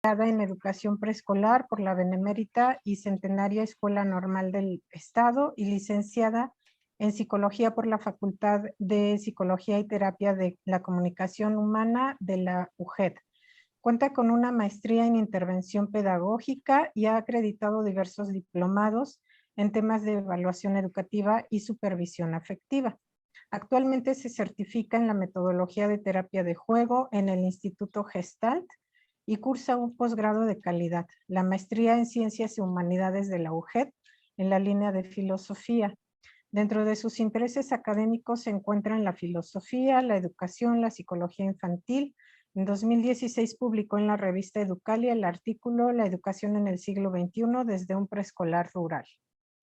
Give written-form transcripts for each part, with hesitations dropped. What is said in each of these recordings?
en Educación Preescolar por la Benemérita y Centenaria Escuela Normal del Estado y licenciada en Psicología por la Facultad de Psicología y Terapia de la Comunicación Humana de la UJED. Cuenta con una maestría en intervención pedagógica y ha acreditado diversos diplomados en temas de evaluación educativa y supervisión afectiva. Actualmente se certifica en la metodología de terapia de juego en el Instituto Gestalt y cursa un posgrado de calidad, la maestría en Ciencias y Humanidades de la UJED en la línea de filosofía. Dentro de sus intereses académicos se encuentran la filosofía, la educación, la psicología infantil. En 2016 publicó en la revista Educalia el artículo La educación en el siglo XXI desde un preescolar rural.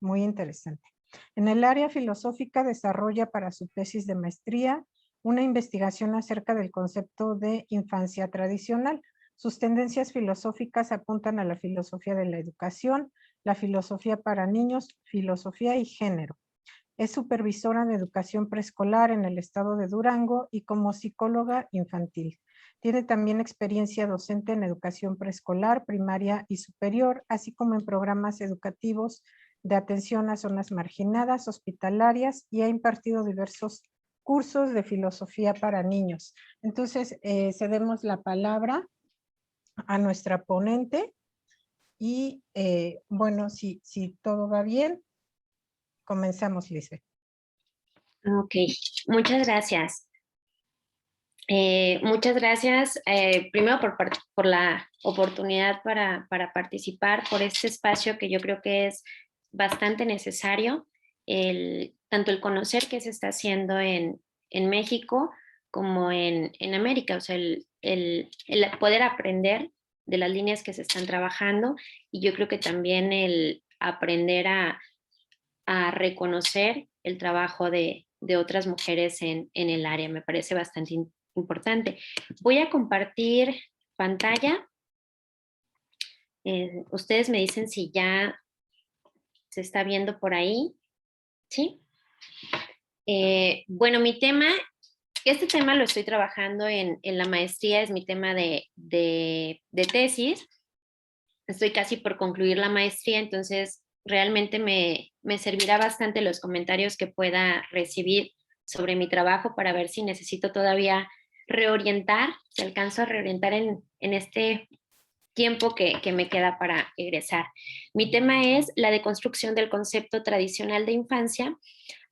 Muy interesante. En el área filosófica desarrolla para su tesis de maestría una investigación acerca del concepto de infancia tradicional. Sus tendencias filosóficas apuntan a la filosofía de la educación, la filosofía para niños, filosofía y género. Es supervisora de educación preescolar en el estado de Durango y como psicóloga infantil. Tiene también experiencia docente en educación preescolar, primaria y superior, así como en programas educativos de atención a zonas marginadas, hospitalarias, y ha impartido diversos cursos de filosofía para niños. Entonces, cedemos la palabra a nuestra ponente y, bueno, si todo va bien, comenzamos, Lisbeth. Ok, muchas gracias. Muchas gracias, primero por la oportunidad para participar, por este espacio que yo creo que es bastante necesario, tanto el conocer qué se está haciendo en México como en América, o sea, el poder aprender de las líneas que se están trabajando, y yo creo que también el aprender a reconocer el trabajo de otras mujeres en el área. Me parece bastante importante. Voy a compartir pantalla. Ustedes me dicen si ya se está viendo por ahí. ¿Sí? Bueno, este tema lo estoy trabajando en la maestría, es mi tema de tesis. Estoy casi por concluir la maestría, entonces realmente me servirá bastante los comentarios que pueda recibir sobre mi trabajo para ver si necesito todavía reorientar, si alcanzo a reorientar en este tiempo que me queda para egresar. Mi tema es la deconstrucción del concepto tradicional de infancia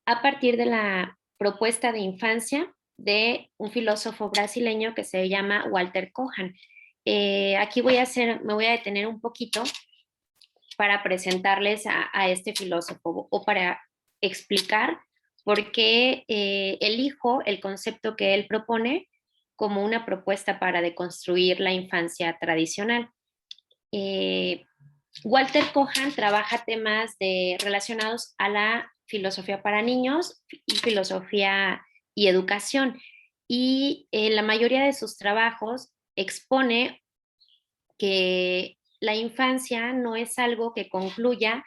a partir de la propuesta de infancia de un filósofo brasileño que se llama Walter Kohan. Aquí me voy a detener un poquito para presentarles a este filósofo o para explicar por qué elijo el concepto que él propone como una propuesta para deconstruir la infancia tradicional. Walter Kohan trabaja temas relacionados a la filosofía para niños y filosofía y educación. Y en la mayoría de sus trabajos expone que la infancia no es algo que concluya,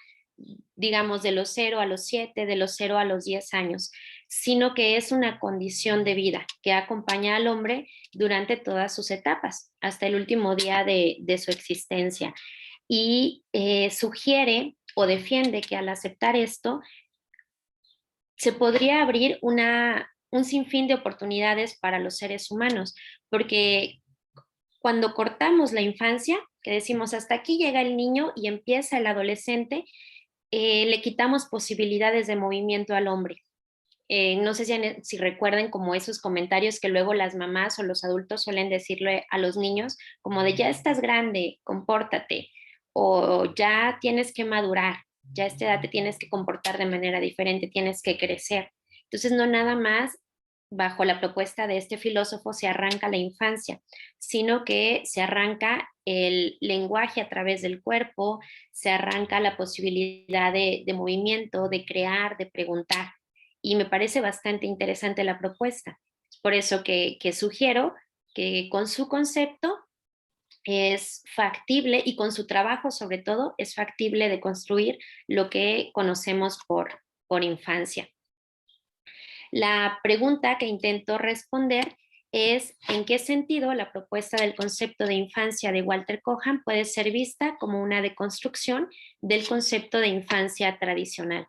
digamos, de los 0 a los 7, de los 0 a los 10 años, sino que es una condición de vida que acompaña al hombre durante todas sus etapas, hasta el último día de su existencia. Y sugiere o defiende que al aceptar esto, se podría abrir un sinfín de oportunidades para los seres humanos, porque cuando cortamos la infancia, que decimos hasta aquí llega el niño y empieza el adolescente, le quitamos posibilidades de movimiento al hombre. No sé si recuerden como esos comentarios que luego las mamás o los adultos suelen decirle a los niños, como de ya estás grande, compórtate, o ya tienes que madurar, ya a esta edad te tienes que comportar de manera diferente, tienes que crecer. Entonces, no nada más bajo la propuesta de este filósofo se arranca la infancia, sino que se arranca el lenguaje a través del cuerpo, se arranca la posibilidad de movimiento, de crear, de preguntar. Y me parece bastante interesante la propuesta. Es por eso que sugiero que con su concepto es factible y con su trabajo sobre todo es factible de construir lo que conocemos por infancia. La pregunta que intento responder es en qué sentido la propuesta del concepto de infancia de Walter Cohan puede ser vista como una deconstrucción del concepto de infancia tradicional.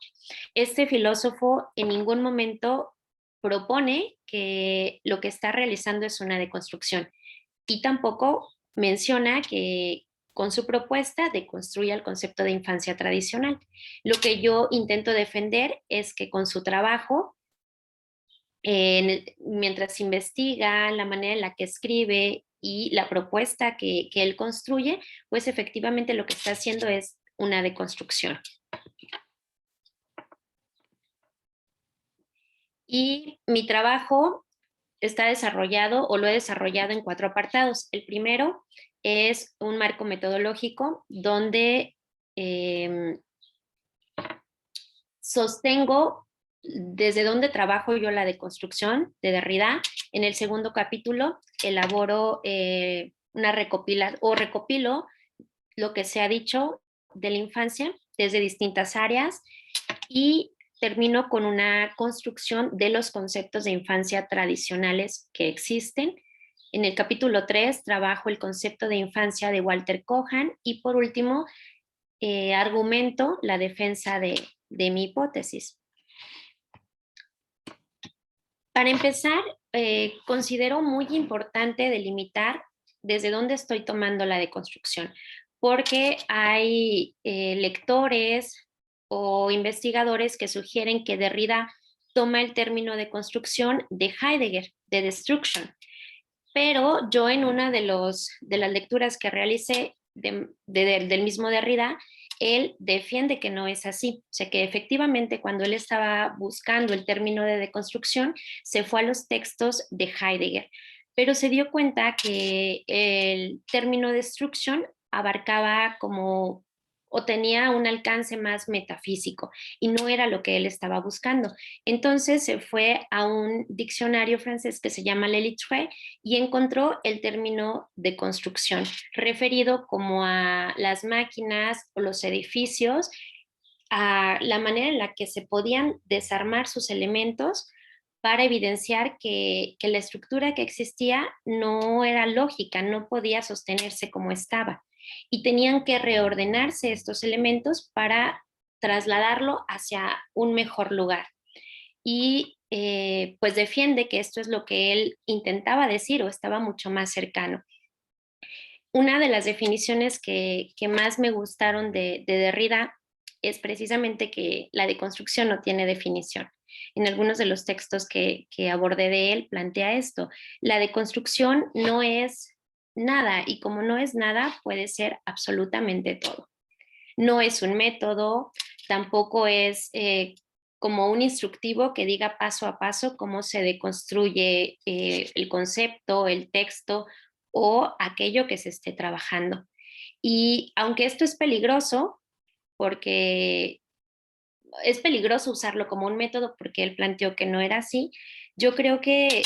Este filósofo en ningún momento propone que lo que está realizando es una deconstrucción y tampoco menciona que con su propuesta deconstruya el concepto de infancia tradicional. Lo que yo intento defender es que con su trabajo, mientras investiga la manera en la que escribe y la propuesta que él construye, pues efectivamente lo que está haciendo es una deconstrucción. Y mi trabajo está desarrollado o lo he desarrollado en 4 apartados. El primero es un marco metodológico donde sostengo desde dónde trabajo yo la deconstrucción de Derrida. En el segundo capítulo elaboro recopilo lo que se ha dicho de la infancia desde distintas áreas y termino con una construcción de los conceptos de infancia tradicionales que existen. En el capítulo 3 trabajo el concepto de infancia de Walter Cohan y por último argumento la defensa de mi hipótesis. Para empezar, considero muy importante delimitar desde dónde estoy tomando la deconstrucción, porque hay lectores o investigadores que sugieren que Derrida toma el término de construcción de Heidegger, de destruction. Pero yo en una de las lecturas que realicé del mismo Derrida, él defiende que no es así. O sea, que efectivamente cuando él estaba buscando el término de deconstrucción, se fue a los textos de Heidegger, pero se dio cuenta que el término destruction abarcaba como o tenía un alcance más metafísico y no era lo que él estaba buscando. Entonces se fue a un diccionario francés que se llama Le Littré y encontró el término de construcción, referido como a las máquinas o los edificios, a la manera en la que se podían desarmar sus elementos para evidenciar que la estructura que existía no era lógica, no podía sostenerse como estaba. Y tenían que reordenarse estos elementos para trasladarlo hacia un mejor lugar. Y pues defiende que esto es lo que él intentaba decir o estaba mucho más cercano. Una de las definiciones que más me gustaron de Derrida es precisamente que la deconstrucción no tiene definición. En algunos de los textos que abordé de él plantea esto. La deconstrucción no es nada y como no es nada puede ser absolutamente todo. No es un método, tampoco es como un instructivo que diga paso a paso cómo se deconstruye el concepto, el texto o aquello que se esté trabajando. Y aunque esto es peligroso, porque es peligroso usarlo como un método porque él planteó que no era así, yo creo que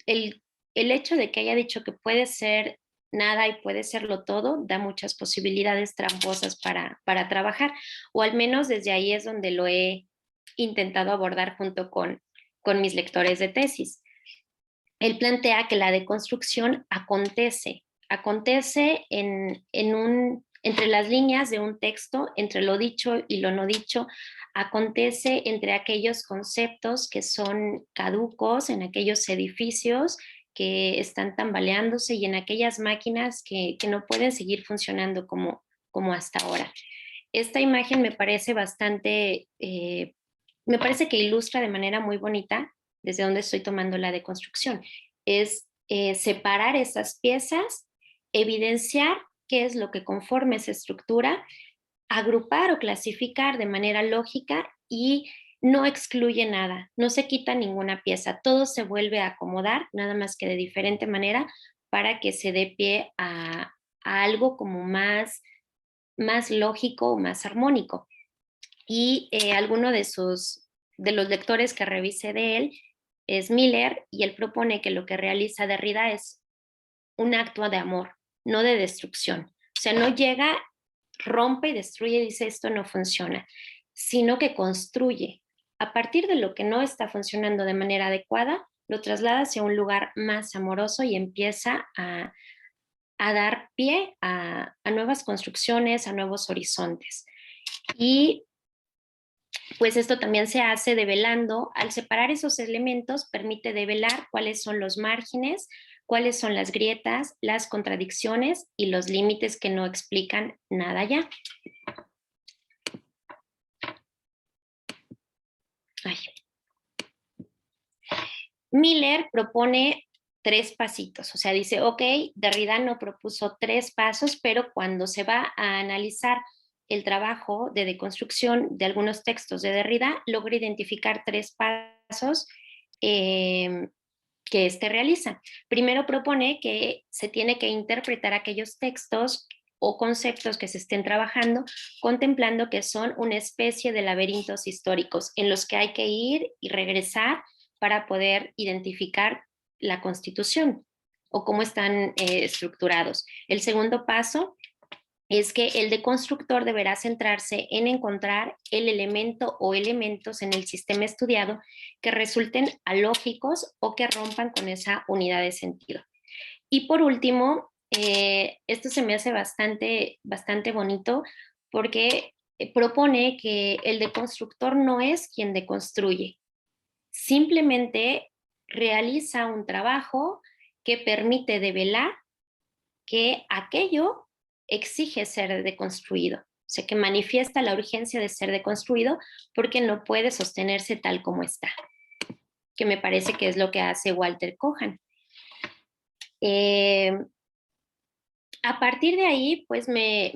el, el hecho de que haya dicho que puede ser nada y puede serlo todo, da muchas posibilidades tramposas para trabajar, o al menos desde ahí es donde lo he intentado abordar junto con mis lectores de tesis. Él plantea que la deconstrucción acontece entre las líneas de un texto, entre lo dicho y lo no dicho, acontece entre aquellos conceptos que son caducos, en aquellos edificios que están tambaleándose y en aquellas máquinas que no pueden seguir funcionando como hasta ahora. Esta imagen me parece me parece que ilustra de manera muy bonita desde donde estoy tomando la deconstrucción. Es separar esas piezas, evidenciar qué es lo que conforma esa estructura, agrupar o clasificar de manera lógica y no excluye nada, no se quita ninguna pieza, todo se vuelve a acomodar, nada más que de diferente manera para que se dé pie a algo como más lógico o más armónico. Y alguno de los lectores que revisé de él es Miller y él propone que lo que realiza Derrida es un acto de amor, no de destrucción. O sea, no llega, rompe y destruye y dice esto no funciona, sino que construye. A partir de lo que no está funcionando de manera adecuada, lo traslada hacia un lugar más amoroso y empieza a dar pie a nuevas construcciones, a nuevos horizontes. Y pues esto también se hace develando. Al separar esos elementos, permite develar cuáles son los márgenes, cuáles son las grietas, las contradicciones y los límites que no explican nada ya. Ay. Miller propone 3 pasitos, o sea, dice, ok, Derrida no propuso 3 pasos, pero cuando se va a analizar el trabajo de deconstrucción de algunos textos de Derrida, logra identificar 3 pasos que realiza. Primero propone que se tiene que interpretar aquellos textos o conceptos que se estén trabajando, contemplando que son una especie de laberintos históricos en los que hay que ir y regresar para poder identificar la Constitución o cómo están estructurados. El segundo paso es que el deconstructor deberá centrarse en encontrar el elemento o elementos en el sistema estudiado que resulten alógicos o que rompan con esa unidad de sentido. Y por último, esto se me hace bastante bonito porque propone que el deconstructor no es quien deconstruye, simplemente realiza un trabajo que permite develar que aquello exige ser deconstruido, o sea, que manifiesta la urgencia de ser deconstruido porque no puede sostenerse tal como está, que me parece que es lo que hace Walter Kohan. A partir de ahí, pues me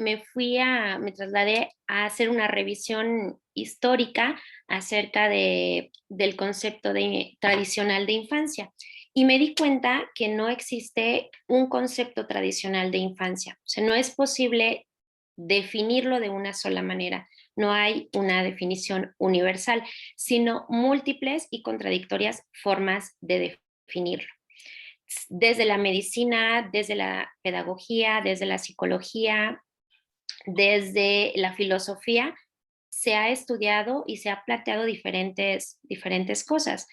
trasladé a hacer una revisión histórica acerca del concepto tradicional de infancia. Y me di cuenta que no existe un concepto tradicional de infancia. O sea, no es posible definirlo de una sola manera. No hay una definición universal, sino múltiples y contradictorias formas de definirlo. Desde la medicina, desde la pedagogía, desde la psicología, desde la filosofía, se ha estudiado y se ha planteado diferentes cosas.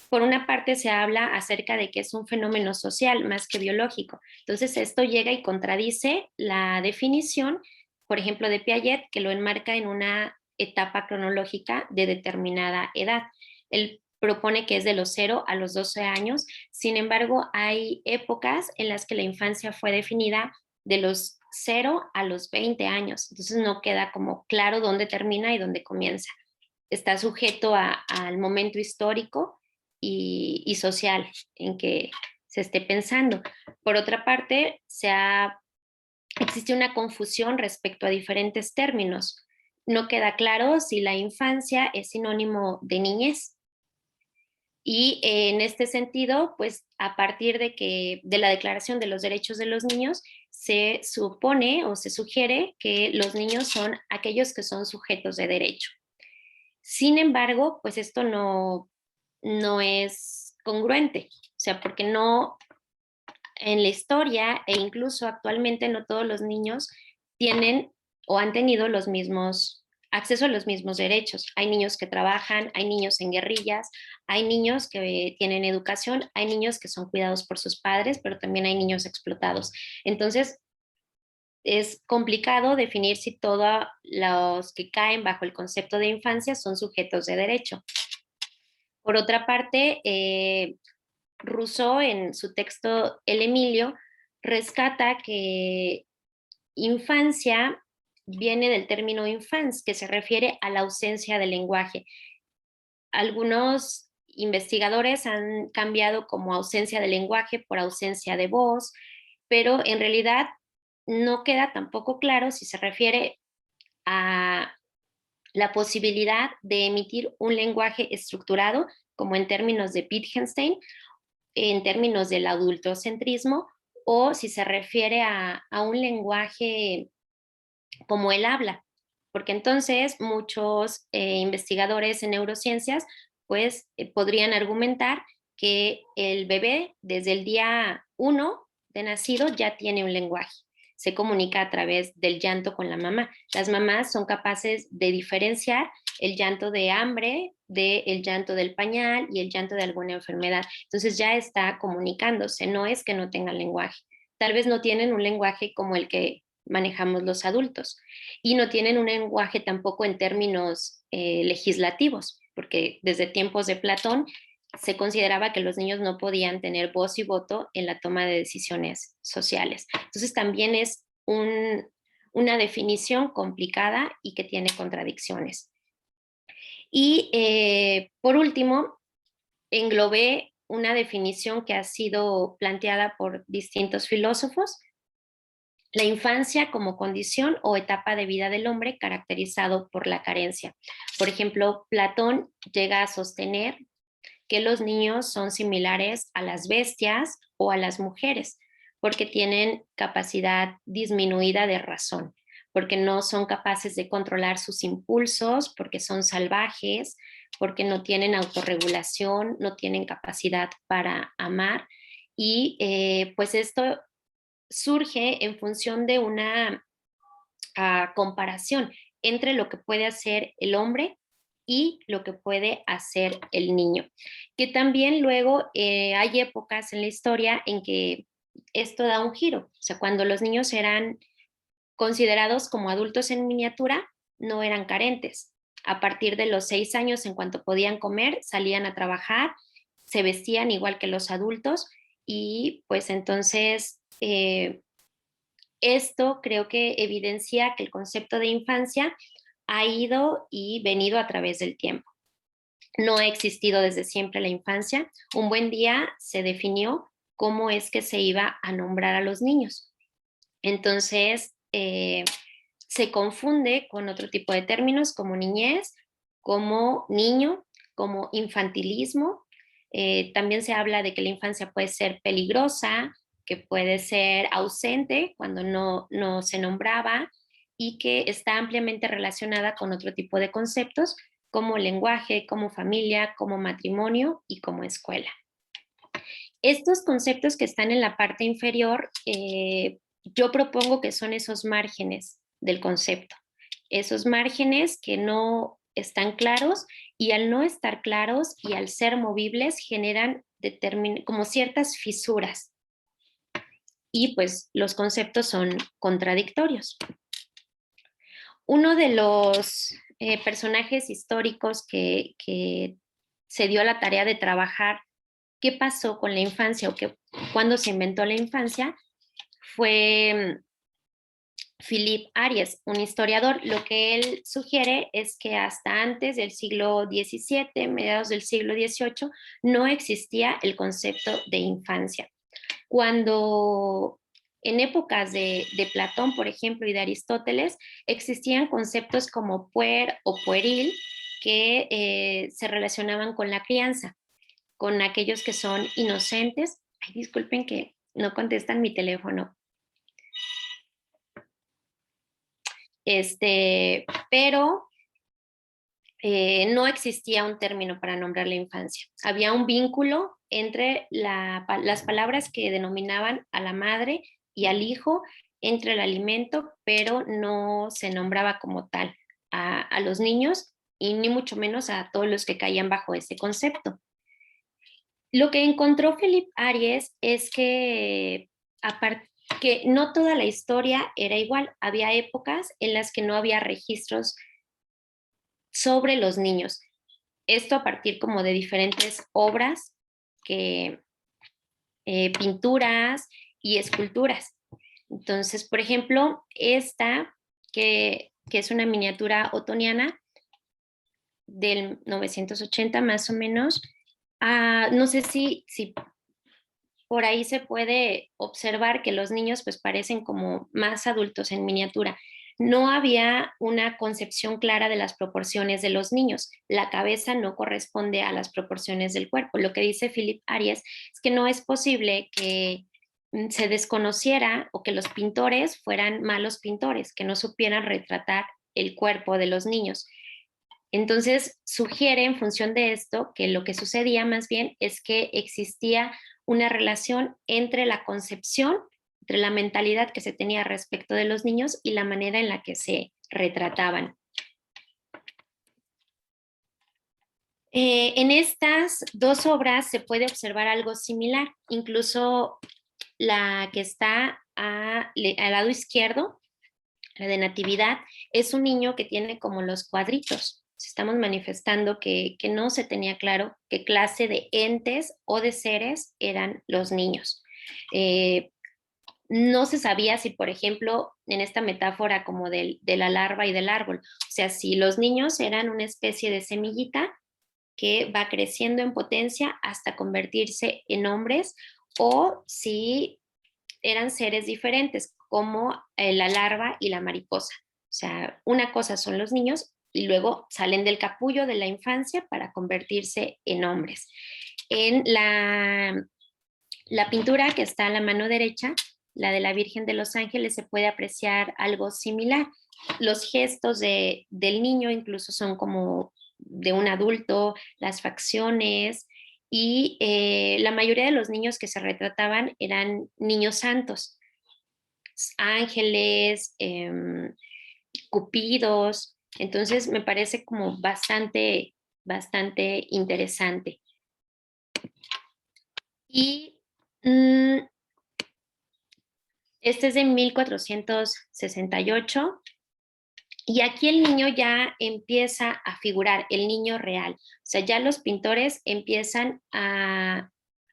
Por una parte se habla acerca de que es un fenómeno social más que biológico. Entonces esto llega y contradice la definición, por ejemplo, de Piaget, que lo enmarca en una etapa cronológica de determinada edad. Él propone que es de los 0 a los 12 años. Sin embargo, hay épocas en las que la infancia fue definida de los 0 a los 20 años. Entonces no queda como claro dónde termina y dónde comienza. Está sujeto al momento histórico y social en que se esté pensando. Por otra parte, existe una confusión respecto a diferentes términos. No queda claro si la infancia es sinónimo de niñez. Y en este sentido, pues a partir de la Declaración de los Derechos de los Niños, se supone o se sugiere que los niños son aquellos que son sujetos de derecho. Sin embargo, pues esto no es congruente, o sea, porque no, en la historia e incluso actualmente no todos los niños tienen o han tenido los mismos acceso a los mismos derechos. Hay niños que trabajan, hay niños en guerrillas, hay niños que tienen educación, hay niños que son cuidados por sus padres, pero también hay niños explotados. Entonces, es complicado definir si todos los que caen bajo el concepto de infancia son sujetos de derecho. Por otra parte, Rousseau en su texto El Emilio rescata que infancia viene del término infans, que se refiere a la ausencia de lenguaje. Algunos investigadores han cambiado como ausencia de lenguaje por ausencia de voz, pero en realidad no queda tampoco claro si se refiere a la posibilidad de emitir un lenguaje estructurado, como en términos de Wittgenstein, en términos del adultocentrismo, o si se refiere a un lenguaje como el habla, porque entonces muchos investigadores en neurociencias pues podrían argumentar que el bebé desde el día 1 de nacido ya tiene un lenguaje, se comunica a través del llanto con la mamá. Las mamás son capaces de diferenciar el llanto de hambre, el llanto del pañal y el llanto de alguna enfermedad. Entonces ya está comunicándose, no es que no tengan lenguaje. Tal vez no tienen un lenguaje como el que manejamos los adultos y no tienen un lenguaje tampoco en términos legislativos, porque desde tiempos de Platón se consideraba que los niños no podían tener voz y voto en la toma de decisiones sociales. Entonces también es una definición complicada y que tiene contradicciones. Y por último, englobé una definición que ha sido planteada por distintos filósofos: la infancia como condición o etapa de vida del hombre caracterizado por la carencia. Por ejemplo, Platón llega a sostener que los niños son similares a las bestias o a las mujeres, porque tienen capacidad disminuida de razón, porque no son capaces de controlar sus impulsos, porque son salvajes, porque no tienen autorregulación, no tienen capacidad para amar. Y pues esto surge en función de una comparación entre lo que puede hacer el hombre y lo que puede hacer el niño. Que también luego hay épocas en la historia en que esto da un giro. O sea, cuando los niños eran considerados como adultos en miniatura, no eran carentes. A partir de los 6 años, en cuanto podían comer, salían a trabajar, se vestían igual que los adultos y pues entonces esto creo que evidencia que el concepto de infancia ha ido y venido a través del tiempo. No ha existido desde siempre la infancia. Un buen día se definió cómo es que se iba a nombrar a los niños. Entonces, se confunde con otro tipo de términos como niñez, como niño, como infantilismo. También se habla de que la infancia puede ser peligrosa, que puede ser ausente cuando no se nombraba y que está ampliamente relacionada con otro tipo de conceptos como lenguaje, como familia, como matrimonio y como escuela. Estos conceptos que están en la parte inferior, yo propongo que son esos márgenes del concepto, esos márgenes que no están claros y al no estar claros y al ser movibles generan como ciertas fisuras y pues los conceptos son contradictorios. Uno de los personajes históricos que se dio a la tarea de trabajar qué pasó con la infancia o cuándo se inventó la infancia fue Philip Ariès, un historiador. Lo que él sugiere es que hasta antes del siglo XVII, mediados del siglo XVIII, no existía el concepto de infancia. Cuando en épocas de Platón, por ejemplo, y de Aristóteles, existían conceptos como puer o pueril que se relacionaban con la crianza, con aquellos que son inocentes. Ay, disculpen que no contestan mi teléfono. Pero no existía un término para nombrar la infancia. Había un vínculo entre las palabras que denominaban a la madre y al hijo, entre el alimento, pero no se nombraba como tal a los niños y ni mucho menos a todos los que caían bajo ese concepto. Lo que encontró Philip Ariès es que no toda la historia era igual. Había épocas en las que no había registros sobre los niños. Esto a partir como de diferentes obras, pinturas y esculturas. Entonces, por ejemplo, esta que es una miniatura otoniana del 980 más o menos. No sé si por ahí se puede observar que los niños pues parecen como más adultos en miniatura. No había una concepción clara de las proporciones de los niños. La cabeza no corresponde a las proporciones del cuerpo. Lo que dice Philip Ariès es que no es posible que se desconociera o que los pintores fueran malos pintores, que no supieran retratar el cuerpo de los niños. Entonces, sugiere en función de esto que lo que sucedía más bien es que existía una relación entre la concepción, entre la mentalidad que se tenía respecto de los niños y la manera en la que se retrataban. En estas dos obras se puede observar algo similar, incluso la que está al lado izquierdo, la de Natividad, es un niño que tiene como los cuadritos. Estamos manifestando que no se tenía claro qué clase de entes o de seres eran los niños. No se sabía si, por ejemplo, en esta metáfora como de la larva y del árbol, o sea, si los niños eran una especie de semillita que va creciendo en potencia hasta convertirse en hombres, o si eran seres diferentes, como la larva y la mariposa. O sea, una cosa son los niños y luego salen del capullo de la infancia para convertirse en hombres. En la pintura que está a la mano derecha, la de la Virgen de los Ángeles, se puede apreciar algo similar. Los gestos del niño incluso son como de un adulto, las facciones, y la mayoría de los niños que se retrataban eran niños santos, ángeles, cupidos. Entonces me parece como bastante interesante. Y este es de 1468. Y aquí el niño ya empieza a figurar, el niño real. O sea, ya los pintores empiezan a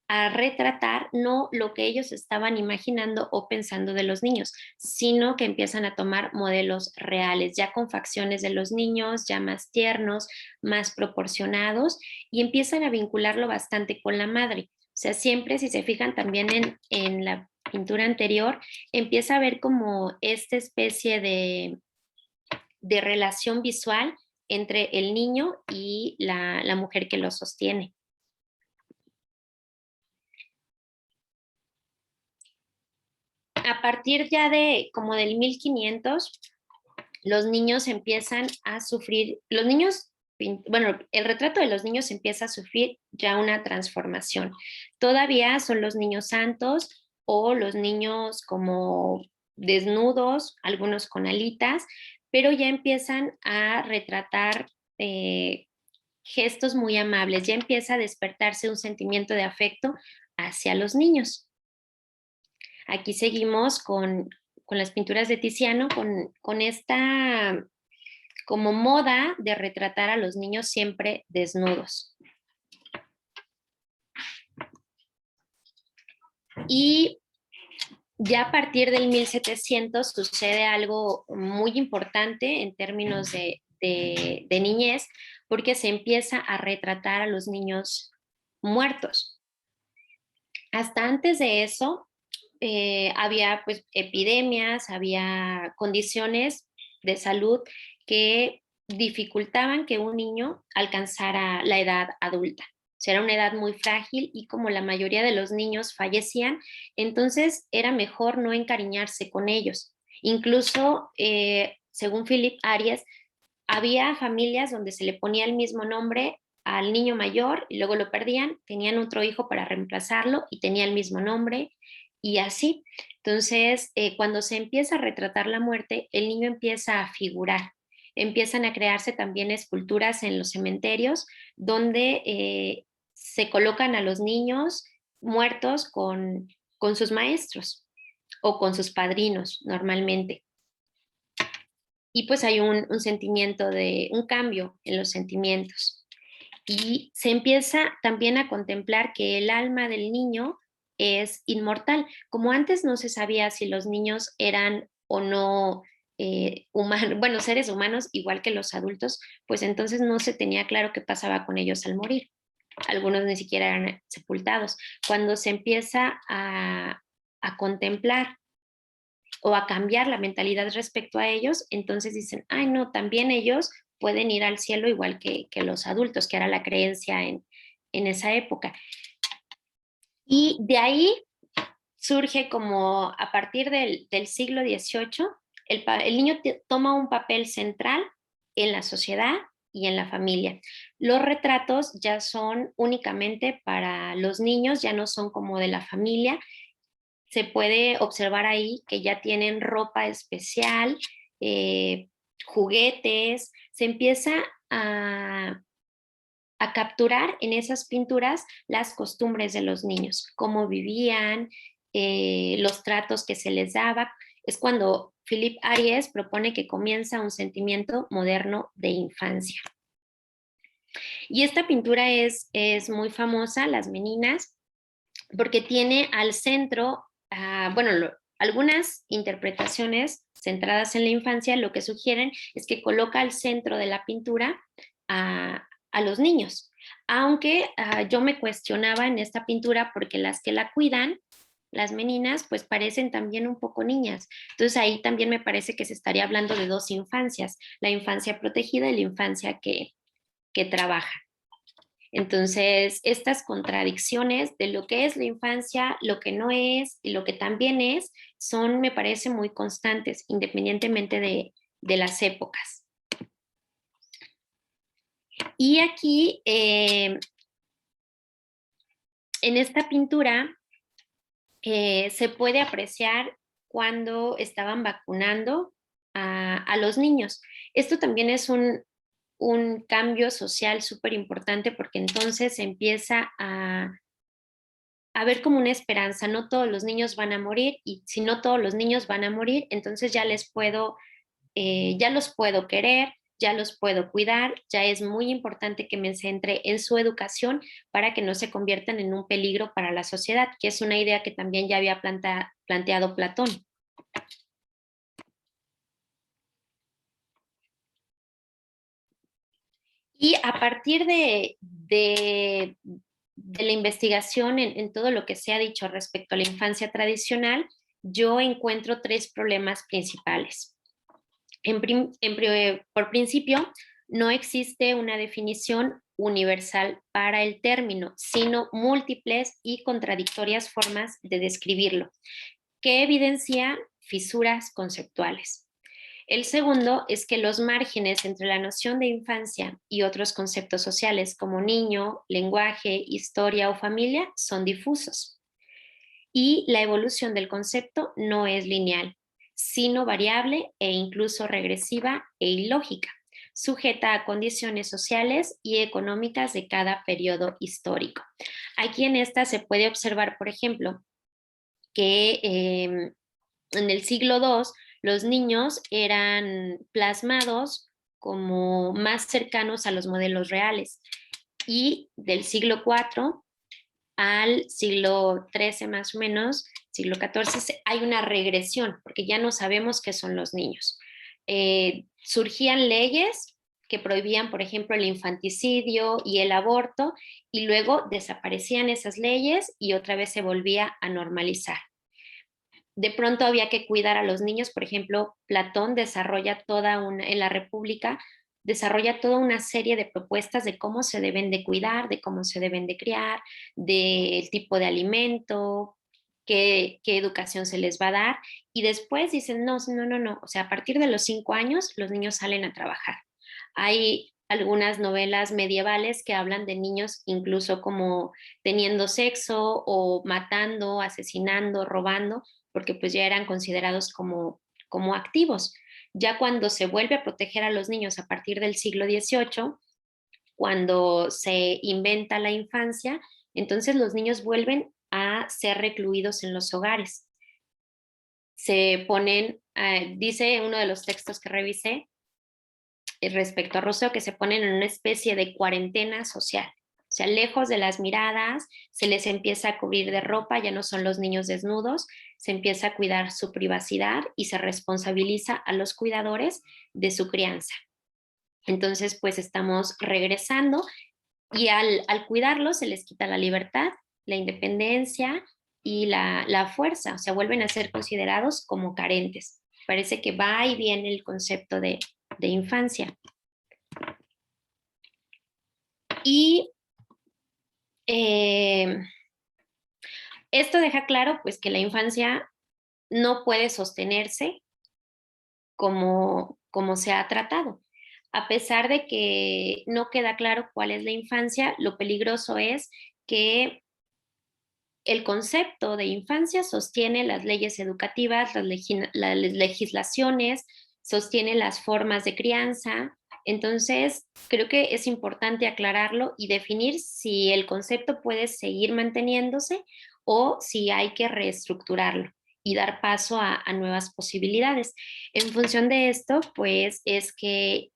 retratar no lo que ellos estaban imaginando o pensando de los niños, sino que empiezan a tomar modelos reales, ya con facciones de los niños, ya más tiernos, más proporcionados, y empiezan a vincularlo bastante con la madre. O sea, siempre, si se fijan también en la pintura anterior, empieza a ver como esta especie de relación visual entre el niño y la mujer que lo sostiene. A partir ya de como del 1500, los niños empiezan a sufrir, los niños, bueno, el retrato de los niños empieza a sufrir ya una transformación. Todavía son los niños santos o los niños como desnudos, algunos con alitas, pero ya empiezan a retratar gestos muy amables, ya empieza a despertarse un sentimiento de afecto hacia los niños. Aquí seguimos con las pinturas de Tiziano, con esta como moda de retratar a los niños siempre desnudos. Y ya a partir del 1700 sucede algo muy importante en términos de niñez, porque se empieza a retratar a los niños muertos. Hasta antes de eso, había pues epidemias, había condiciones de salud que dificultaban que un niño alcanzara la edad adulta. O sea, era una edad muy frágil y como la mayoría de los niños fallecían, entonces era mejor no encariñarse con ellos. Incluso, según Philip Arias, había familias donde se le ponía el mismo nombre al niño mayor y luego lo perdían, tenían otro hijo para reemplazarlo y tenía el mismo nombre y así. Entonces, cuando se empieza a retratar la muerte, el niño empieza a figurar. Empiezan a crearse también esculturas en los cementerios donde se colocan a los niños muertos con sus maestros o con sus padrinos normalmente. Y pues hay un sentimiento un cambio en los sentimientos. Y se empieza también a contemplar que el alma del niño es inmortal. Como antes no se sabía si los niños eran o no humanos, bueno, seres humanos igual que los adultos, pues entonces no se tenía claro qué pasaba con ellos al morir. Algunos ni siquiera eran sepultados. Cuando se empieza a contemplar o a cambiar la mentalidad respecto a ellos, entonces dicen, ay no, también ellos pueden ir al cielo igual que los adultos, que era la creencia en esa época. Y de ahí surge como a partir del siglo XVIII, el niño toma un papel central en la sociedad y en la familia. Los retratos ya son únicamente para los niños, ya no son como de la familia. Se puede observar ahí que ya tienen ropa especial, juguetes, se empieza a a capturar en esas pinturas las costumbres de los niños, cómo vivían, los tratos que se les daba. Es cuando Philippe Ariès propone que comienza un sentimiento moderno de infancia. Y esta pintura es muy famosa, Las Meninas, porque tiene al centro, algunas interpretaciones centradas en la infancia lo que sugieren es que coloca al centro de la pintura a los niños. Aunque yo me cuestionaba en esta pintura porque las que la cuidan, las meninas, pues parecen también un poco niñas. Entonces ahí también me parece que se estaría hablando de dos infancias, la infancia protegida y la infancia que trabaja. Entonces, estas contradicciones de lo que es la infancia, lo que no es y lo que también es, son, me parece, muy constantes, independientemente de las épocas. Y aquí, en esta pintura, se puede apreciar cuando estaban vacunando a los niños. Esto también es un cambio social súper importante porque entonces se empieza a ver como una esperanza. No todos los niños van a morir y si no todos los niños van a morir, entonces ya los puedo querer, ya los puedo cuidar, ya es muy importante que me centre en su educación para que no se conviertan en un peligro para la sociedad, que es una idea que también ya había planteado Platón. Y a partir de la investigación en todo lo que se ha dicho respecto a la infancia tradicional, yo encuentro tres problemas principales. Por principio, no existe una definición universal para el término, sino múltiples y contradictorias formas de describirlo, que evidencian fisuras conceptuales. El segundo es que los márgenes entre la noción de infancia y otros conceptos sociales como niño, lenguaje, historia o familia son difusos. Y la evolución del concepto no es lineal, sino variable e incluso regresiva e ilógica, sujeta a condiciones sociales y económicas de cada periodo histórico. Aquí en esta se puede observar, por ejemplo, que en el siglo II los niños eran plasmados como más cercanos a los modelos reales y del siglo IV al siglo XIII más o menos, siglo XIV, hay una regresión porque ya no sabemos qué son los niños. Surgían leyes que prohibían, por ejemplo, el infanticidio y el aborto, y luego desaparecían esas leyes y otra vez se volvía a normalizar. De pronto había que cuidar a los niños, por ejemplo, Platón desarrolla en la República, desarrolla toda una serie de propuestas de cómo se deben de cuidar, de cómo se deben de criar, del tipo de alimento, qué educación se les va a dar, y después dicen, no, o sea, a partir de los 5 años los niños salen a trabajar. Hay algunas novelas medievales que hablan de niños incluso como teniendo sexo o matando, asesinando, robando, porque pues ya eran considerados como activos. Ya cuando se vuelve a proteger a los niños a partir del siglo XVIII, cuando se inventa la infancia, entonces los niños vuelven a ser recluidos en los hogares. Se ponen, dice uno de los textos que revisé respecto a Rousseau, que se ponen en una especie de cuarentena social. O sea, lejos de las miradas, se les empieza a cubrir de ropa, ya no son los niños desnudos, se empieza a cuidar su privacidad y se responsabiliza a los cuidadores de su crianza. Entonces, pues estamos regresando y al cuidarlos se les quita la libertad, la independencia y la fuerza, o sea, vuelven a ser considerados como carentes. Parece que va y viene el concepto de infancia. Y esto deja claro pues que la infancia no puede sostenerse como se ha tratado. A pesar de que no queda claro cuál es la infancia, lo peligroso es que el concepto de infancia sostiene las leyes educativas, las legislaciones, sostiene las formas de crianza, Entonces, creo que es importante aclararlo y definir si el concepto puede seguir manteniéndose o si hay que reestructurarlo y dar paso a nuevas posibilidades. En función de esto, pues es que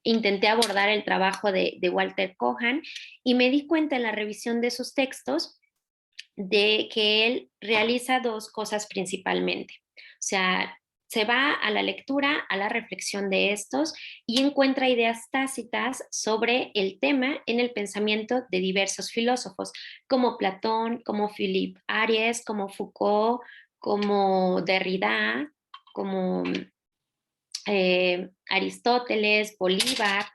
intenté abordar el trabajo de Walter Cohan y me di cuenta en la revisión de sus textos de que él realiza dos cosas principalmente. O sea, se va a la lectura, a la reflexión de estos y encuentra ideas tácitas sobre el tema en el pensamiento de diversos filósofos, como Platón, como Philippe Ariès, como Foucault, como Derrida, como Aristóteles, Bolívar,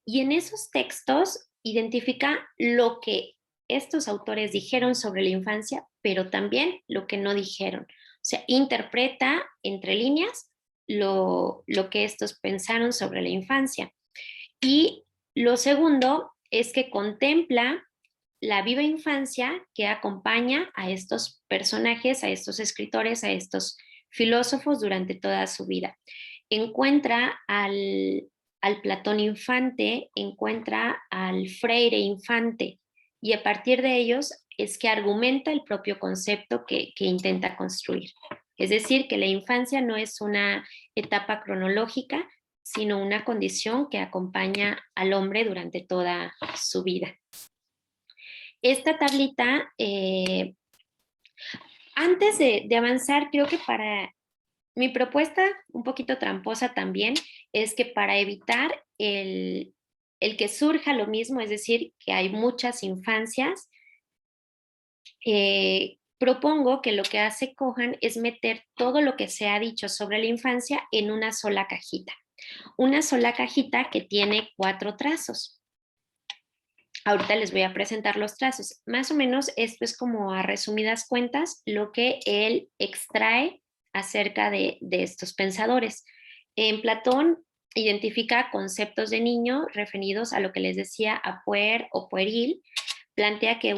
y en esos textos identifica lo que estos autores dijeron sobre la infancia, pero también lo que no dijeron. O sea, interpreta entre líneas lo que estos pensaron sobre la infancia. Y lo segundo es que contempla la viva infancia que acompaña a estos personajes, a estos escritores, a estos filósofos durante toda su vida. Encuentra al Platón infante, encuentra al Freire infante, y a partir de ellos es que argumenta el propio concepto que intenta construir. Es decir, que la infancia no es una etapa cronológica, sino una condición que acompaña al hombre durante toda su vida. Esta tablita, antes de avanzar, creo que para mi propuesta, un poquito tramposa también, es que para evitar el que surja lo mismo, es decir, que hay muchas infancias, propongo que lo que hace Cohan es meter todo lo que se ha dicho sobre la infancia en una sola cajita. Una sola cajita que tiene 4 trazos. Ahorita les voy a presentar los trazos. Más o menos esto es como a resumidas cuentas lo que él extrae acerca de estos pensadores. En Platón identifica conceptos de niño referidos a lo que les decía a puer o pueril. Plantea que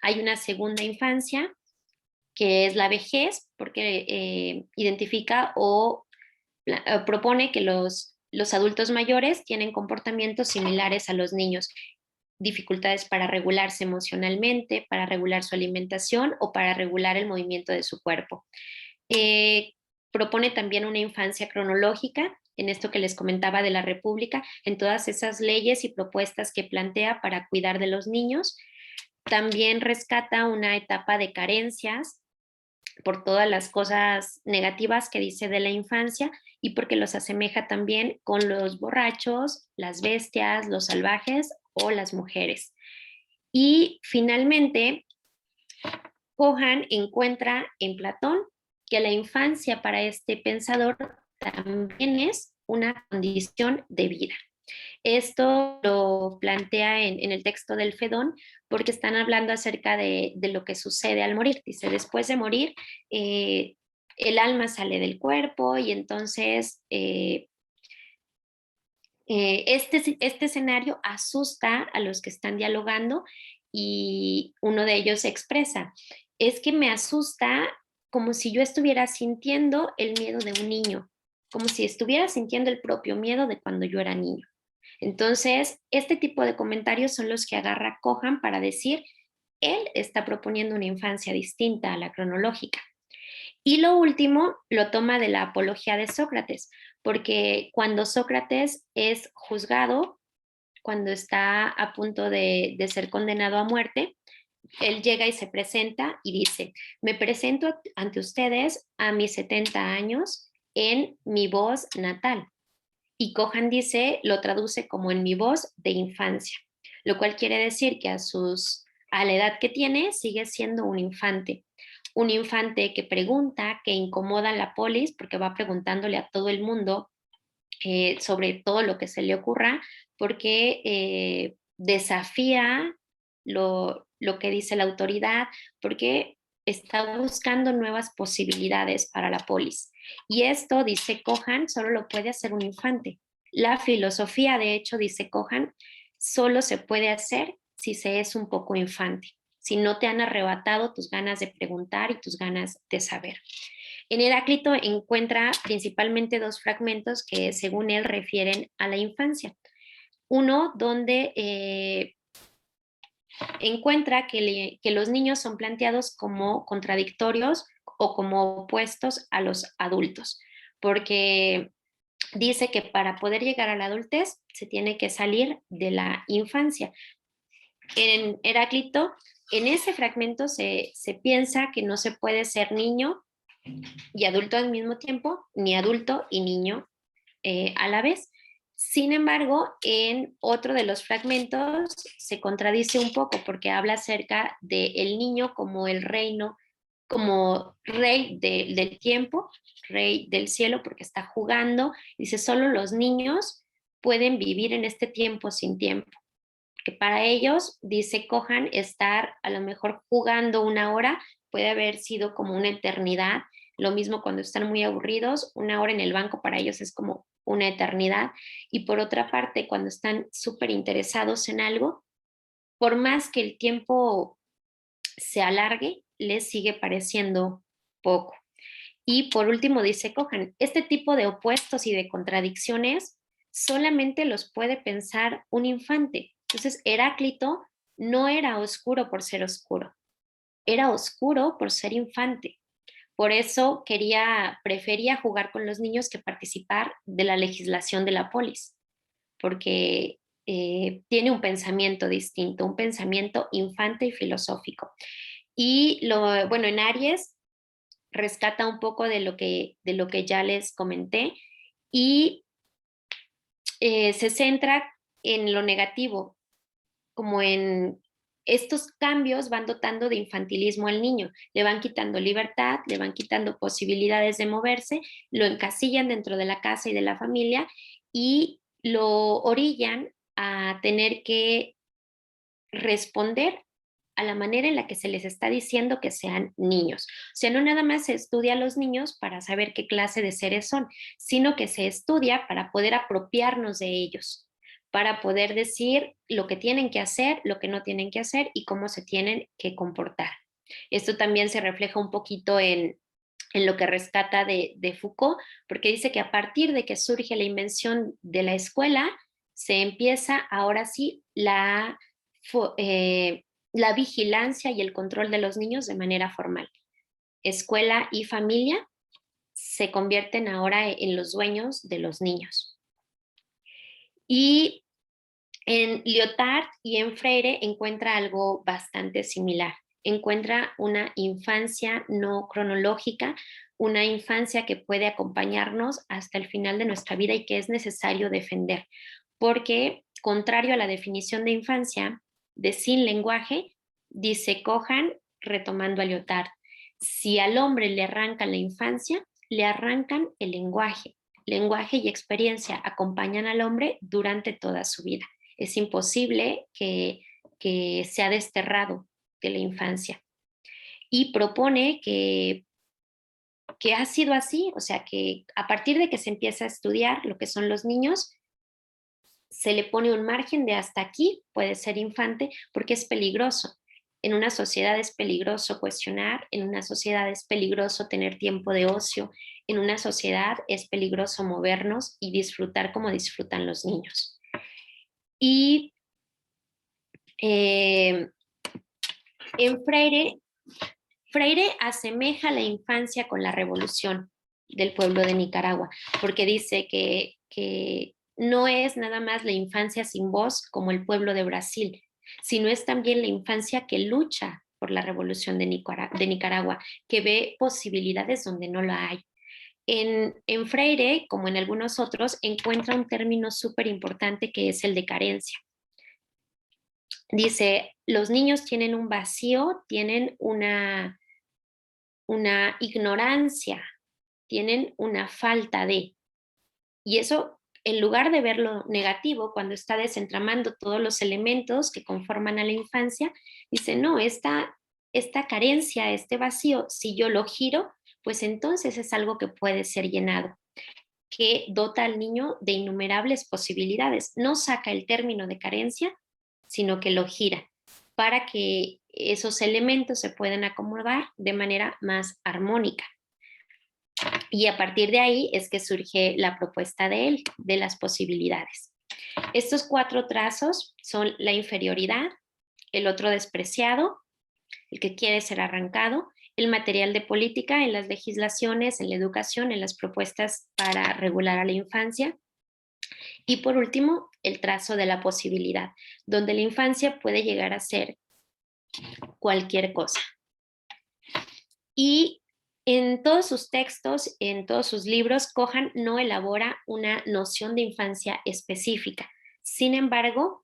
hay una segunda infancia, que es la vejez, porque identifica o propone que los adultos mayores tienen comportamientos similares a los niños, dificultades para regularse emocionalmente, para regular su alimentación o para regular el movimiento de su cuerpo. Propone también una infancia cronológica, en esto que les comentaba de la República, en todas esas leyes y propuestas que plantea para cuidar de los niños. También rescata una etapa de carencias por todas las cosas negativas que dice de la infancia y porque los asemeja también con los borrachos, las bestias, los salvajes o las mujeres. Y finalmente, Cohan encuentra en Platón que la infancia para este pensador también es una condición de vida. Esto lo plantea en el texto del Fedón porque están hablando acerca de lo que sucede al morir. Dice, después de morir, el alma sale del cuerpo y entonces este escenario asusta a los que están dialogando y uno de ellos expresa, es que me asusta como si yo estuviera sintiendo el miedo de un niño, como si estuviera sintiendo el propio miedo de cuando yo era niño. Entonces, este tipo de comentarios son los que agarra Cohan para decir, él está proponiendo una infancia distinta a la cronológica. Y lo último lo toma de la apología de Sócrates, porque cuando Sócrates es juzgado, cuando está a punto de ser condenado a muerte, él llega y se presenta y dice, me presento ante ustedes a mis 70 años en mi voz natal. Y Cohan dice, lo traduce como en mi voz de infancia, lo cual quiere decir que a la edad que tiene sigue siendo un infante que pregunta, que incomoda a la polis porque va preguntándole a todo el mundo sobre todo lo que se le ocurra, porque desafía lo que dice la autoridad, porque está buscando nuevas posibilidades para la polis. Y esto, dice Cohan, solo lo puede hacer un infante. La filosofía, de hecho, dice Cohan, solo se puede hacer si se es un poco infante, si no te han arrebatado tus ganas de preguntar y tus ganas de saber. En Heráclito encuentra principalmente dos fragmentos que según él refieren a la infancia. Uno donde encuentra que los niños son planteados como contradictorios o como opuestos a los adultos, porque dice que para poder llegar a la adultez se tiene que salir de la infancia. En Heráclito, en ese fragmento se piensa que no se puede ser niño y adulto al mismo tiempo, ni adulto y niño a la vez. Sin embargo, en otro de los fragmentos se contradice un poco porque habla acerca del niño como el reino, como rey del tiempo, rey del cielo, porque está jugando. Dice, solo los niños pueden vivir en este tiempo sin tiempo. Que para ellos, dice Cohan, estar a lo mejor jugando una hora puede haber sido como una eternidad. Lo mismo cuando están muy aburridos, una hora en el banco para ellos es como una eternidad. Y por otra parte, cuando están súper interesados en algo, por más que el tiempo se alargue, les sigue pareciendo poco. Y por último, dice Cohan, este tipo de opuestos y de contradicciones solamente los puede pensar un infante. Entonces, Heráclito no era oscuro por ser oscuro, era oscuro por ser infante. Por eso prefería jugar con los niños que participar de la legislación de la polis, porque tiene un pensamiento distinto, un pensamiento infante y filosófico. Y bueno, en Aries rescata un poco de lo que ya les comenté y se centra en lo negativo, como en estos cambios van dotando de infantilismo al niño, le van quitando libertad, le van quitando posibilidades de moverse, lo encasillan dentro de la casa y de la familia y lo orillan a tener que responder a la manera en la que se les está diciendo que sean niños. O sea, no nada más se estudia a los niños para saber qué clase de seres son, sino que se estudia para poder apropiarnos de ellos, para poder decir lo que tienen que hacer, lo que no tienen que hacer y cómo se tienen que comportar. Esto también se refleja un poquito en lo que rescata de Foucault, porque dice que a partir de que surge la invención de la escuela, se empieza ahora sí la vigilancia y el control de los niños de manera formal. Escuela y familia se convierten ahora en los dueños de los niños. Y en Lyotard y en Freire encuentra algo bastante similar. Encuentra una infancia no cronológica, una infancia que puede acompañarnos hasta el final de nuestra vida y que es necesario defender, porque contrario a la definición de infancia de sin lenguaje, dice Cohan, retomando a Lyotard, si al hombre le arrancan la infancia, le arrancan el lenguaje. Lenguaje y experiencia acompañan al hombre durante toda su vida. Es imposible que sea desterrado de la infancia. Y propone que ha sido así, o sea, que a partir de que se empieza a estudiar lo que son los niños, se le pone un margen de hasta aquí, puede ser infante, porque es peligroso. En una sociedad es peligroso cuestionar, en una sociedad es peligroso tener tiempo de ocio, en una sociedad es peligroso movernos y disfrutar como disfrutan los niños. Y en Freire asemeja la infancia con la revolución del pueblo de Nicaragua, porque dice que no es nada más la infancia sin voz como el pueblo de Brasil, sino es también la infancia que lucha por la revolución de Nicaragua, que ve posibilidades donde no la hay. En Freire, como en algunos otros, encuentra un término súper importante que es el de carencia. Dice, los niños tienen un vacío, tienen una ignorancia, tienen una falta de. Y eso, en lugar de verlo negativo, cuando está desentramando todos los elementos que conforman a la infancia, dice, no, esta carencia, este vacío, si yo lo giro, pues entonces es algo que puede ser llenado, que dota al niño de innumerables posibilidades. No saca el término de carencia, sino que lo gira para que esos elementos se puedan acomodar de manera más armónica. Y a partir de ahí es que surge la propuesta de él, de las posibilidades. Estos 4 trazos son la inferioridad, el otro despreciado, el que quiere ser arrancado, el material de política en las legislaciones, en la educación, en las propuestas para regular a la infancia. Y por último, el trazo de la posibilidad, donde la infancia puede llegar a ser cualquier cosa. Y en todos sus textos, en todos sus libros, Kohan no elabora una noción de infancia específica. Sin embargo,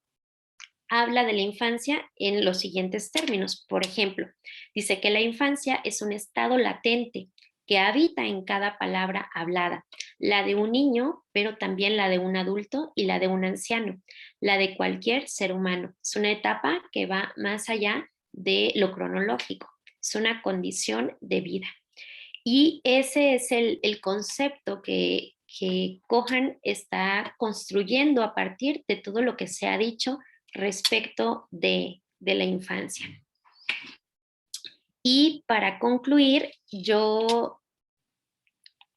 habla de la infancia en los siguientes términos. Por ejemplo, dice que la infancia es un estado latente que habita en cada palabra hablada, la de un niño, pero también la de un adulto y la de un anciano, la de cualquier ser humano. Es una etapa que va más allá de lo cronológico, es una condición de vida. Y ese es el concepto que Kohan está construyendo a partir de todo lo que se ha dicho respecto de la infancia. Y para concluir, yo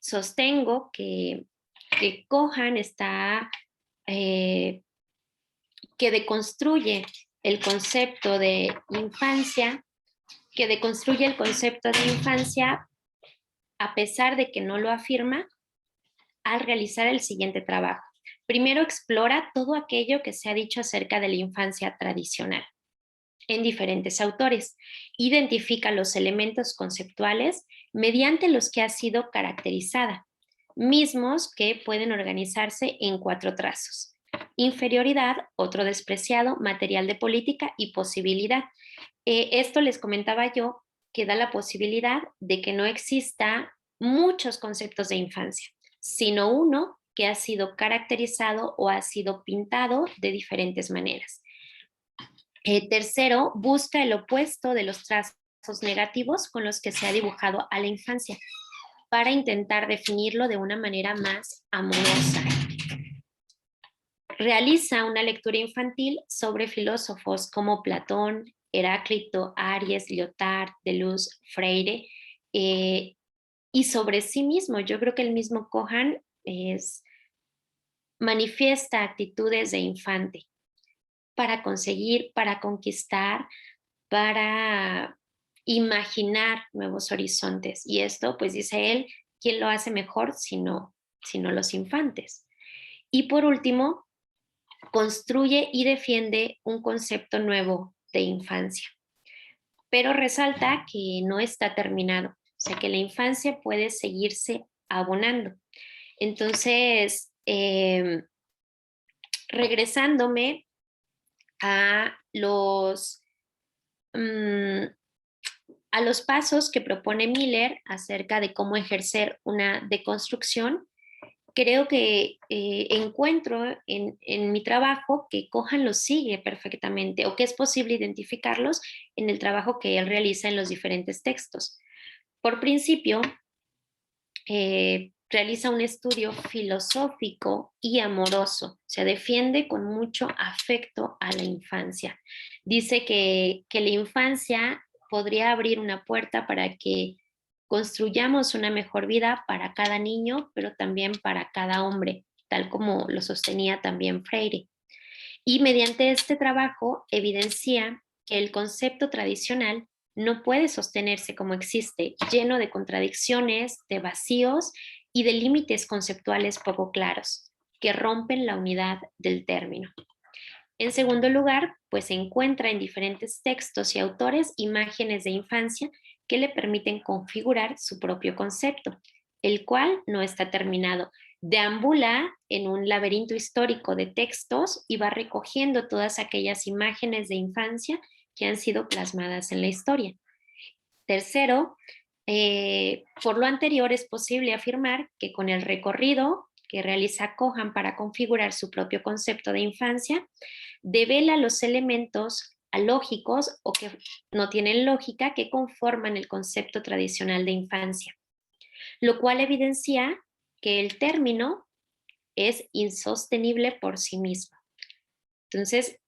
sostengo que Kohan está, que deconstruye el concepto de infancia, a pesar de que no lo afirma, al realizar el siguiente trabajo. Primero explora todo aquello que se ha dicho acerca de la infancia tradicional en diferentes autores. Identifica los elementos conceptuales mediante los que ha sido caracterizada, mismos que pueden organizarse en 4 trazos. Inferioridad, otro despreciado, material de política y posibilidad. Esto les comentaba yo que da la posibilidad de que no exista muchos conceptos de infancia, sino uno que ha sido caracterizado o ha sido pintado de diferentes maneras. Tercero, busca el opuesto de los trazos negativos con los que se ha dibujado a la infancia para intentar definirlo de una manera más amorosa. Realiza una lectura infantil sobre filósofos como Platón, Heráclito, Aries, Lyotard, Deleuze, Freire, y sobre sí mismo. Yo creo que el mismo Kohan manifiesta actitudes de infante para conseguir, para conquistar, para imaginar nuevos horizontes. Y esto, pues dice él, ¿quién lo hace mejor sino los infantes? Y por último, construye y defiende un concepto nuevo de infancia, pero resalta que no está terminado, o sea que la infancia puede seguirse abonando. Entonces, regresándome a los pasos que propone Miller acerca de cómo ejercer una deconstrucción, creo que encuentro en mi trabajo que Kohan los sigue perfectamente o que es posible identificarlos en el trabajo que él realiza en los diferentes textos. Por principio, realiza un estudio filosófico y amoroso, se defiende con mucho afecto a la infancia. Dice que la infancia podría abrir una puerta para que construyamos una mejor vida para cada niño, pero también para cada hombre, tal como lo sostenía también Freire. Y mediante este trabajo evidencia que el concepto tradicional no puede sostenerse como existe, lleno de contradicciones, de vacíos y de límites conceptuales poco claros, que rompen la unidad del término. En segundo lugar, pues se encuentra en diferentes textos y autores imágenes de infancia que le permiten configurar su propio concepto, el cual no está terminado. Deambula en un laberinto histórico de textos y va recogiendo todas aquellas imágenes de infancia que han sido plasmadas en la historia. Tercero, por lo anterior es posible afirmar que con el recorrido que realiza Kohan para configurar su propio concepto de infancia, devela los elementos alógicos o que no tienen lógica que conforman el concepto tradicional de infancia, lo cual evidencia que el término es insostenible por sí mismo. Entonces,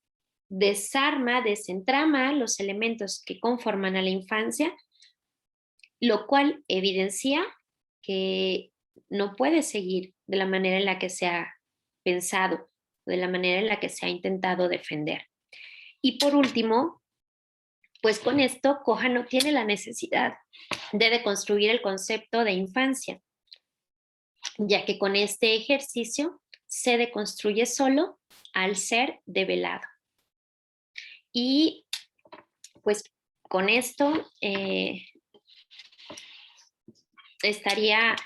desarma, desentrama los elementos que conforman a la infancia, lo cual evidencia que no puede seguir de la manera en la que se ha pensado, de la manera en la que se ha intentado defender. Y por último, pues con esto Koha no tiene la necesidad de deconstruir el concepto de infancia, ya que con este ejercicio se deconstruye solo al ser develado. Y pues con esto estaría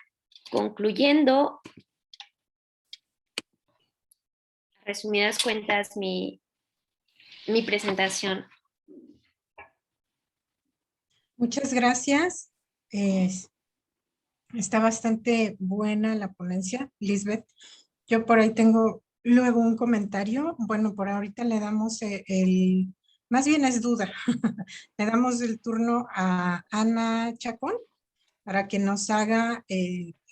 concluyendo, resumidas cuentas, mi presentación. Muchas gracias. Está bastante buena la ponencia, Lisbeth. Yo por ahí tengo luego un comentario. Bueno, por ahorita le damos más bien es duda. Le damos el turno a Ana Chacón para que nos haga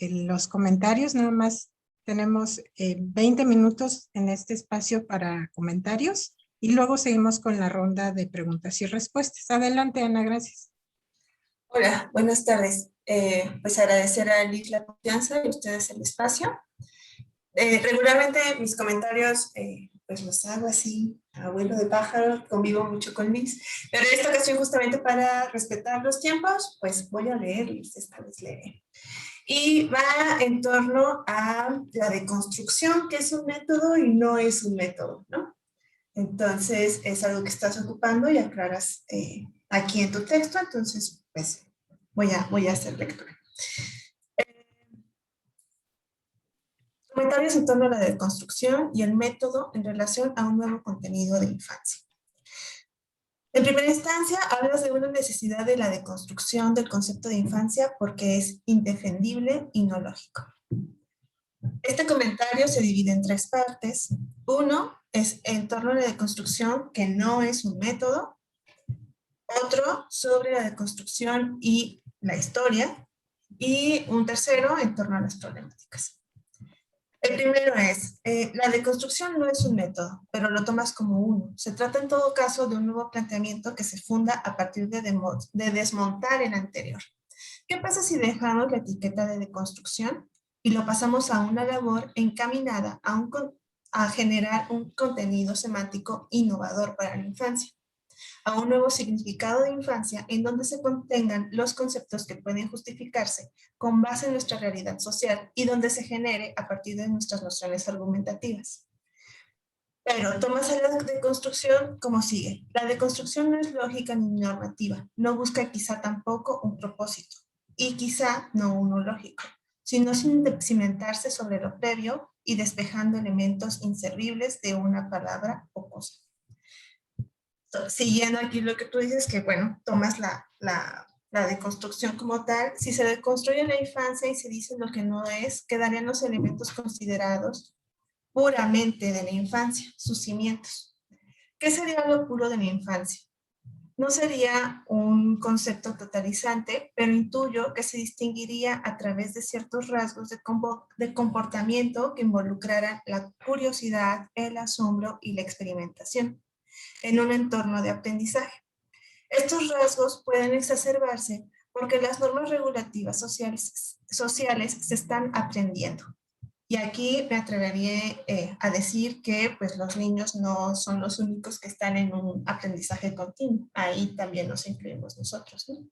los comentarios. Nada más tenemos 20 minutos en este espacio para comentarios y luego seguimos con la ronda de preguntas y respuestas. Adelante, Ana, gracias. Hola, buenas tardes. Pues agradecer a Liz la confianza y a ustedes el espacio. Regularmente mis comentarios pues los hago así, a vuelo de pájaro, convivo mucho con Liz, pero en esta ocasión justamente para respetar los tiempos, pues voy a leerles, esta vez leeré. Y va en torno a la deconstrucción, que es un método y no es un método, ¿no? Entonces es algo que estás ocupando y aclaras aquí en tu texto, entonces pues voy a hacer lectura. Comentarios en torno a la deconstrucción y el método en relación a un nuevo contenido de infancia. En primera instancia, hablas de una necesidad de la deconstrucción del concepto de infancia porque es indefendible y no lógico. Este comentario se divide en tres partes. Uno es en torno a la deconstrucción, que no es un método. Otro sobre la deconstrucción y la historia. Y un tercero en torno a las problemáticas. El primero es, la deconstrucción no es un método, pero lo tomas como uno. Se trata en todo caso de un nuevo planteamiento que se funda a partir de desmontar el anterior. ¿Qué pasa si dejamos la etiqueta de deconstrucción y lo pasamos a una labor encaminada a generar un contenido semántico innovador para la infancia? A un nuevo significado de infancia en donde se contengan los conceptos que pueden justificarse con base en nuestra realidad social y donde se genere a partir de nuestras nociones argumentativas. Pero tomas a la deconstrucción como sigue. La deconstrucción no es lógica ni normativa, no busca quizá tampoco un propósito, y quizá no uno lógico, sino sin cimentarse sobre lo previo y despejando elementos inservibles de una palabra o cosa. Siguiendo aquí lo que tú dices, que bueno, tomas la deconstrucción como tal. Si se deconstruye la infancia y se dice lo que no es, quedarían los elementos considerados puramente de la infancia, sus cimientos. ¿Qué sería lo puro de la infancia? No sería un concepto totalizante, pero intuyo que se distinguiría a través de ciertos rasgos de comportamiento que involucraran la curiosidad, el asombro y la experimentación en un entorno de aprendizaje. Estos rasgos pueden exacerbarse porque las normas regulativas sociales se están aprendiendo. Y aquí me atrevería a decir que pues, los niños no son los únicos que están en un aprendizaje continuo. Ahí también nos incluimos nosotros, ¿no?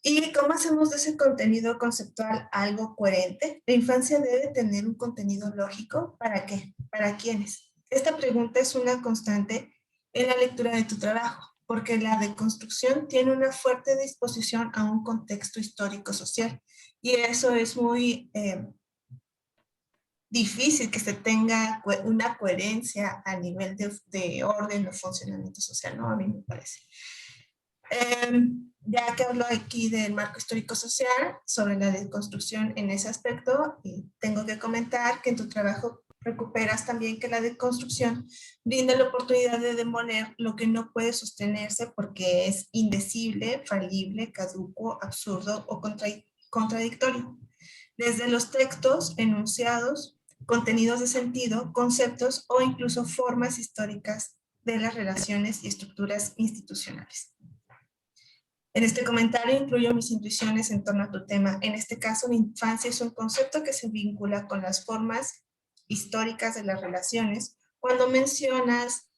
¿Y cómo hacemos de ese contenido conceptual algo coherente? La infancia debe tener un contenido lógico. ¿Para qué? ¿Para quiénes? Esta pregunta es una constante en la lectura de tu trabajo, porque la deconstrucción tiene una fuerte disposición a un contexto histórico-social, y eso es muy difícil que se tenga una coherencia a nivel de orden o funcionamiento social, ¿no? A mí me parece. Ya que hablo aquí del marco histórico-social, sobre la deconstrucción en ese aspecto, y tengo que comentar que en tu trabajo recuperas también que la deconstrucción brinda la oportunidad de demoler lo que no puede sostenerse porque es indecible, falible, caduco, absurdo o contradictorio. Desde los textos, enunciados, contenidos de sentido, conceptos o incluso formas históricas de las relaciones y estructuras institucionales. En este comentario incluyo mis intuiciones en torno a tu tema. En este caso, la infancia es un concepto que se vincula con las formas históricas de las relaciones. Cuando mencionas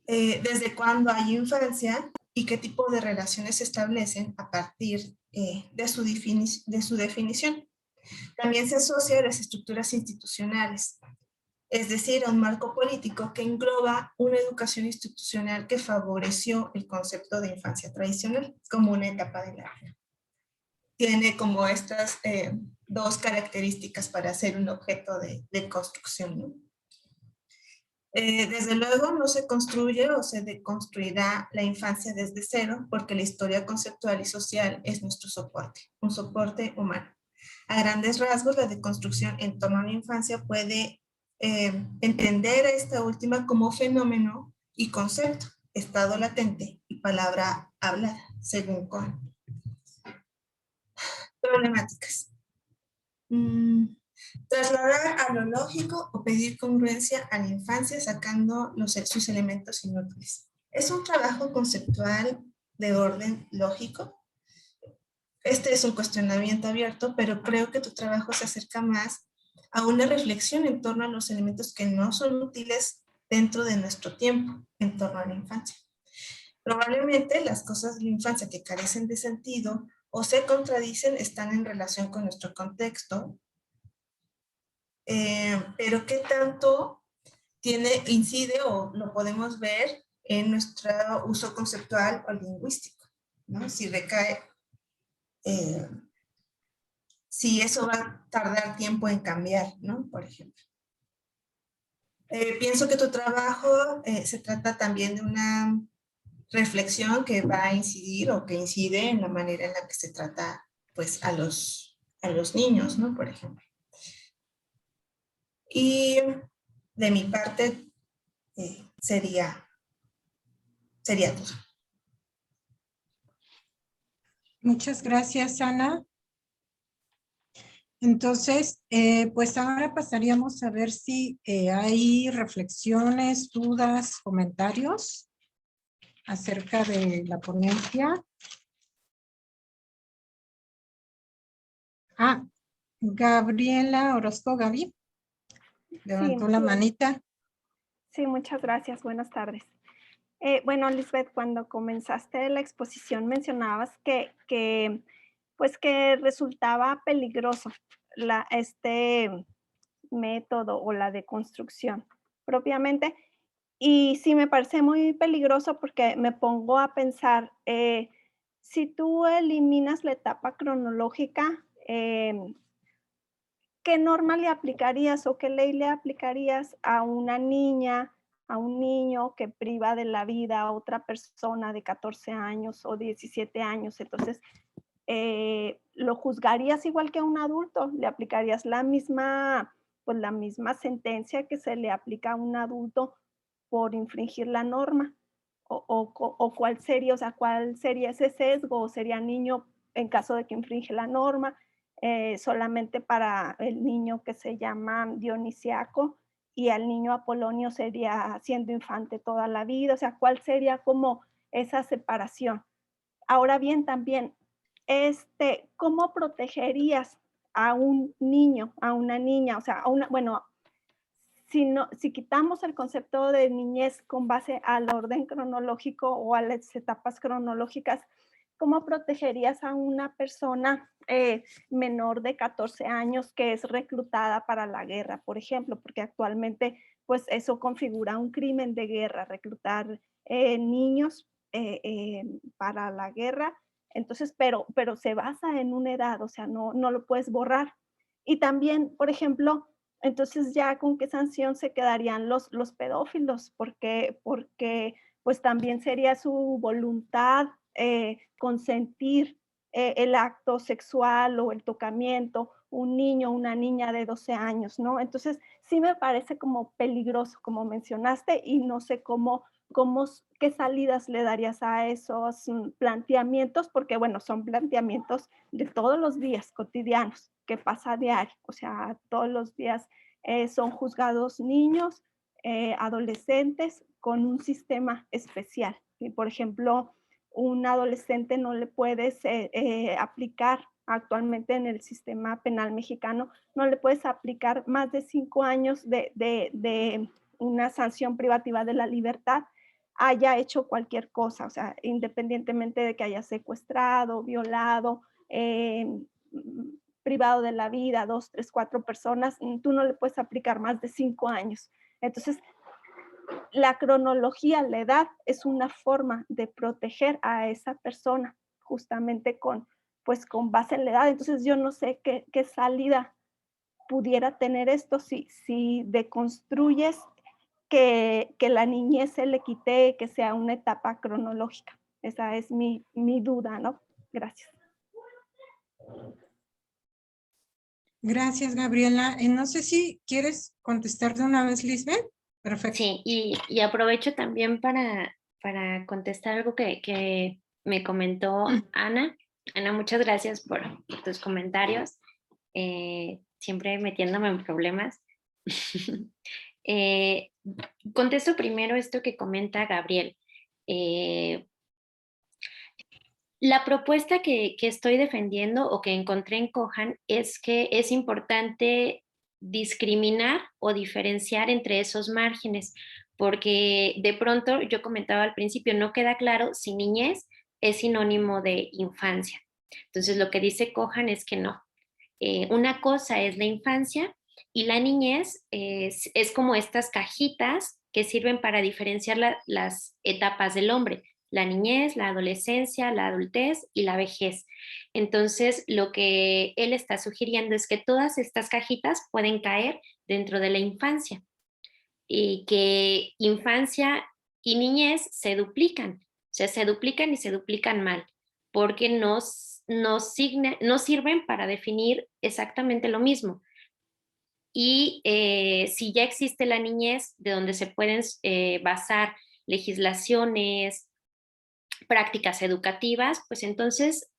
desde cuándo hay infancia y qué tipo de relaciones se establecen a partir de su definición. También se asocia a las estructuras institucionales, es decir, a un marco político que engloba una educación institucional que favoreció el concepto de infancia tradicional como una etapa de la vida. Tiene como estas dos características para ser un objeto de construcción, ¿no? Desde luego no se construye o se deconstruirá la infancia desde cero porque la historia conceptual y social es nuestro soporte, un soporte humano. A grandes rasgos, la deconstrucción en torno a la infancia puede entender a esta última como fenómeno y concepto, estado latente y palabra hablada, según Cohen. Problemáticas. Trasladar a lo lógico o pedir congruencia a la infancia sacando sus elementos inútiles. Es un trabajo conceptual de orden lógico. Este es un cuestionamiento abierto, pero creo que tu trabajo se acerca más a una reflexión en torno a los elementos que no son útiles dentro de nuestro tiempo, en torno a la infancia. Probablemente las cosas de la infancia que carecen de sentido o se contradicen están en relación con nuestro contexto, pero qué tanto incide o lo podemos ver en nuestro uso conceptual o lingüístico, ¿no? Si recae, si eso va a tardar tiempo en cambiar, ¿no? Por ejemplo. Pienso que tu trabajo se trata también de una reflexión que va a incidir o que incide en la manera en la que se trata, pues, a los niños, ¿no? Por ejemplo. Y de mi parte sería todo. Muchas gracias, Ana. Entonces, pues ahora pasaríamos a ver si hay reflexiones, dudas, comentarios acerca de la ponencia. Gabriela Orozco, Gaby, levantó la manita. Sí, muchas gracias. Buenas tardes. Bueno, Lisbeth, cuando comenzaste la exposición mencionabas que resultaba peligroso este método o la deconstrucción propiamente. Y sí, me parece muy peligroso porque me pongo a pensar, si tú eliminas la etapa cronológica, ¿qué norma le aplicarías o qué ley le aplicarías a una niña, a un niño que priva de la vida a otra persona de 14 años o 17 años? Entonces, ¿lo juzgarías igual que a un adulto? ¿Le aplicarías la misma sentencia que se le aplica a un adulto por infringir la norma? ¿O cuál sería, o sea, cuál sería ese sesgo? ¿O sería niño en caso de que infringe la norma? Solamente para el niño que se llama Dionisiaco y al niño Apolonio sería siendo infante toda la vida. O sea, ¿cuál sería como esa separación? Ahora bien, también, ¿cómo protegerías a un niño, a una niña? O sea, si quitamos el concepto de niñez con base al orden cronológico o a las etapas cronológicas, ¿cómo protegerías a una persona menor de 14 años que es reclutada para la guerra, por ejemplo? Porque actualmente, pues eso configura un crimen de guerra, reclutar niños para la guerra. Entonces, pero se basa en una edad, o sea, no lo puedes borrar. Y también, por ejemplo, entonces ya con qué sanción se quedarían los pedófilos, porque pues también sería su voluntad consentir el acto sexual o el tocamiento, un niño o una niña de 12 años, ¿no? Entonces sí me parece como peligroso, como mencionaste, y no sé qué salidas le darías a esos planteamientos, porque bueno, son planteamientos de todos los días cotidianos, que pasa a diario, o sea, todos los días son juzgados niños, adolescentes con un sistema especial. Y por ejemplo, un adolescente no le puedes aplicar actualmente en el sistema penal mexicano, no le puedes aplicar más de 5 años de una sanción privativa de la libertad, haya hecho cualquier cosa, o sea, independientemente de que haya secuestrado, violado, privado de la vida, 2, 3, 4 personas, tú no le puedes aplicar más de 5 años. Entonces, la cronología, la edad, es una forma de proteger a esa persona, justamente con base en la edad. Entonces, yo no sé qué salida pudiera tener esto si deconstruyes que la niñez se le quite, que sea una etapa cronológica. Esa es mi duda, ¿no? Gracias. Gracias, Gabriela. No sé si quieres contestar de una vez, Lisbeth. Perfecto. Sí, y aprovecho también para contestar algo que me comentó Ana. Ana, muchas gracias por tus comentarios, siempre metiéndome en problemas. Contesto primero esto que comenta Gabriel. La propuesta que estoy defendiendo o que encontré en Cohan es que es importante discriminar o diferenciar entre esos márgenes, porque de pronto yo comentaba al principio, no queda claro si niñez es sinónimo de infancia. Entonces lo que dice Cohan es que no. Una cosa es la infancia y la niñez es como estas cajitas que sirven para diferenciar las etapas del hombre: la niñez, la adolescencia, la adultez y la vejez. Entonces, lo que él está sugiriendo es que todas estas cajitas pueden caer dentro de la infancia y que infancia y niñez se duplican, o sea, se duplican y se duplican mal, porque no sirven para definir exactamente lo mismo. Y si ya existe la niñez, de donde se pueden basar legislaciones, prácticas educativas, pues entonces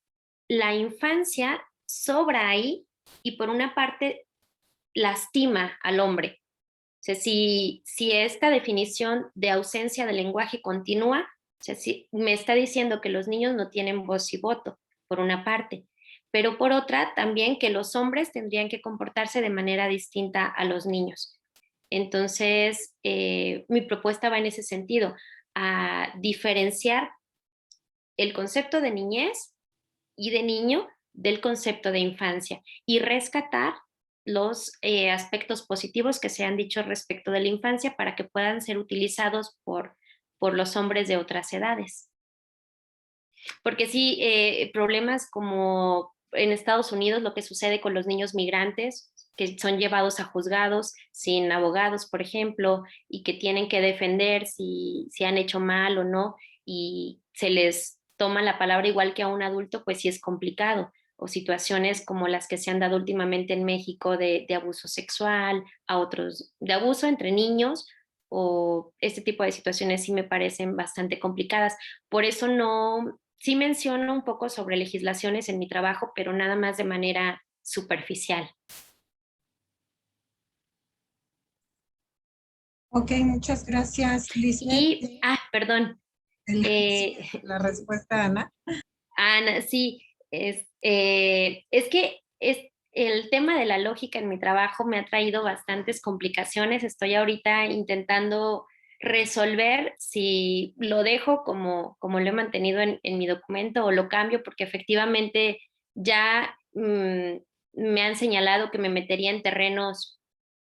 la infancia sobra ahí y por una parte lastima al hombre. O sea, si esta definición de ausencia de lenguaje continúa, o sea, si me está diciendo que los niños no tienen voz y voto, por una parte, pero por otra también que los hombres tendrían que comportarse de manera distinta a los niños. Entonces, mi propuesta va en ese sentido, a diferenciar el concepto de niñez y de niño del concepto de infancia y rescatar los aspectos positivos que se han dicho respecto de la infancia para que puedan ser utilizados por los hombres de otras edades. Porque sí, problemas como en Estados Unidos, lo que sucede con los niños migrantes, que son llevados a juzgados sin abogados, por ejemplo, y que tienen que defender si han hecho mal o no, y se les toma la palabra igual que a un adulto, pues sí es complicado. O situaciones como las que se han dado últimamente en México de abuso sexual, a otros, de abuso entre niños, o este tipo de situaciones sí me parecen bastante complicadas. Por eso no, sí menciono un poco sobre legislaciones en mi trabajo, pero nada más de manera superficial. Ok, muchas gracias, Lisbeth. Y, perdón. La respuesta, Ana. Ana, sí, es que el tema de la lógica en mi trabajo me ha traído bastantes complicaciones. Estoy ahorita intentando resolver si lo dejo como lo he mantenido en mi documento o lo cambio, porque efectivamente ya me han señalado que me metería en terrenos,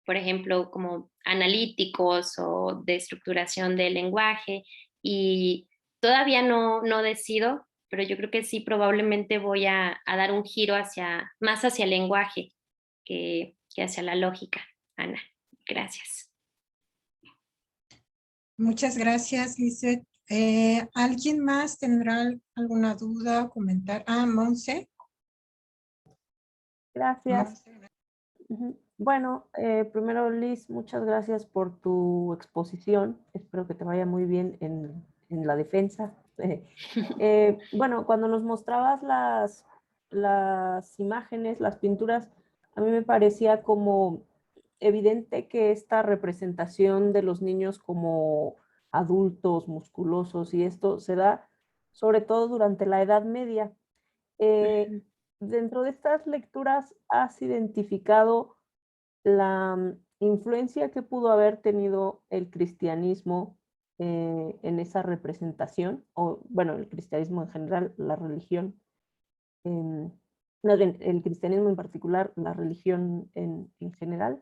por ejemplo, como analíticos o de estructuración del lenguaje, y todavía no decido, pero yo creo que sí, probablemente voy a dar un giro más hacia el lenguaje que hacia la lógica. Ana, gracias. Muchas gracias, Lisbeth. ¿Alguien más tendrá alguna duda o comentar? Monse. Gracias. Bueno, primero, Liz, muchas gracias por tu exposición. Espero que te vaya muy bien en la defensa. Bueno, cuando nos mostrabas las imágenes, las pinturas, a mí me parecía como evidente que esta representación de los niños como adultos musculosos y esto se da sobre todo durante la Edad Media. Dentro de estas lecturas, ¿has identificado la influencia que pudo haber tenido el cristianismo en esa representación? O, bueno, el cristianismo en general, la religión, el cristianismo en particular, la religión en general.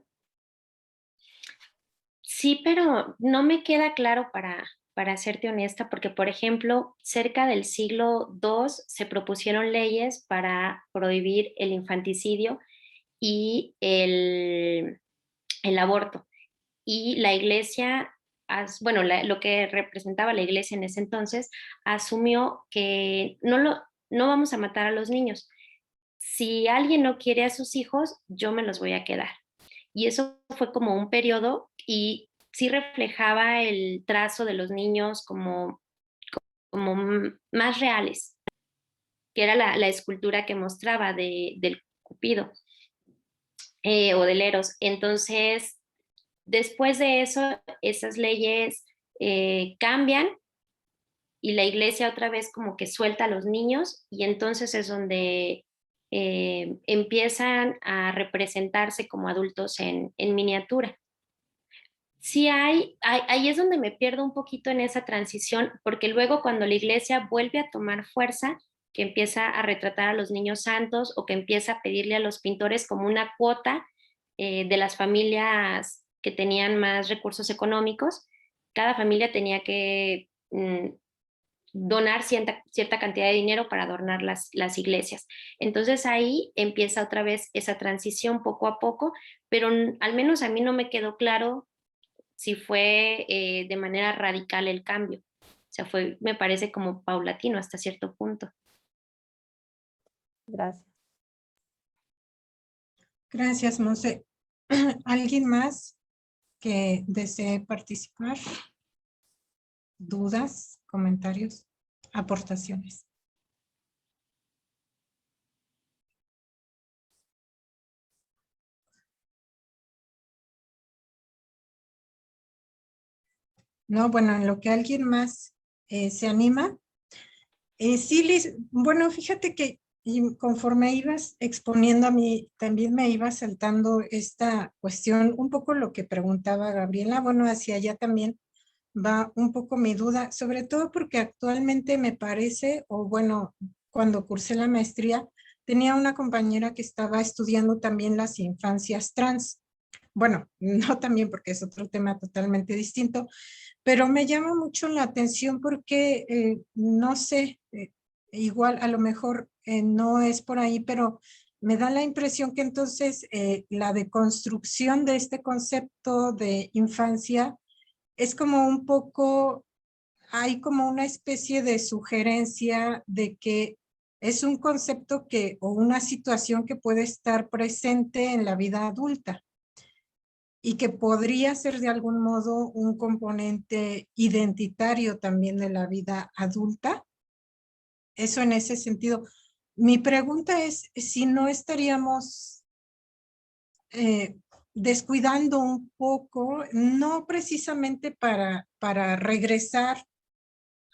Sí, pero no me queda claro para serte honesta, porque, por ejemplo, cerca del siglo II se propusieron leyes para prohibir el infanticidio y el aborto. Y la iglesia, bueno, lo que representaba la iglesia en ese entonces, asumió que no vamos a matar a los niños. Si alguien no quiere a sus hijos, yo me los voy a quedar. Y eso fue como un periodo y sí reflejaba el trazo de los niños como más reales, que era la escultura que mostraba del Cupido o del Eros. Entonces, después de eso, esas leyes cambian y la iglesia otra vez como que suelta a los niños y entonces es donde empiezan a representarse como adultos en miniatura. Sí ahí es donde me pierdo un poquito en esa transición, porque luego cuando la iglesia vuelve a tomar fuerza, que empieza a retratar a los niños santos o que empieza a pedirle a los pintores como una cuota de las familias que tenían más recursos económicos, cada familia tenía que donar cierta cantidad de dinero para adornar las iglesias. Entonces ahí empieza otra vez esa transición poco a poco, pero al menos a mí no me quedó claro si fue de manera radical el cambio. O sea, me parece como paulatino hasta cierto punto. Gracias. Gracias, Monse. ¿Alguien más que desee participar? ¿Dudas, comentarios, aportaciones? No, bueno, en lo que alguien más se anima. Sí, Liz, bueno, fíjate que conforme ibas exponiendo a mí, también me iba saltando esta cuestión, un poco lo que preguntaba Gabriela, bueno, hacia allá también va un poco mi duda, sobre todo porque actualmente me parece, o bueno, cuando cursé la maestría, tenía una compañera que estaba estudiando también las infancias trans. Bueno, no también porque es otro tema totalmente distinto, pero me llama mucho la atención porque, no sé, igual a lo mejor no es por ahí, pero me da la impresión que entonces la deconstrucción de este concepto de infancia es como un poco, hay como una especie de sugerencia de que es un concepto que o una situación que puede estar presente en la vida adulta y que podría ser de algún modo un componente identitario también de la vida adulta. Eso en ese sentido. Mi pregunta es si no estaríamos descuidando un poco, no precisamente para regresar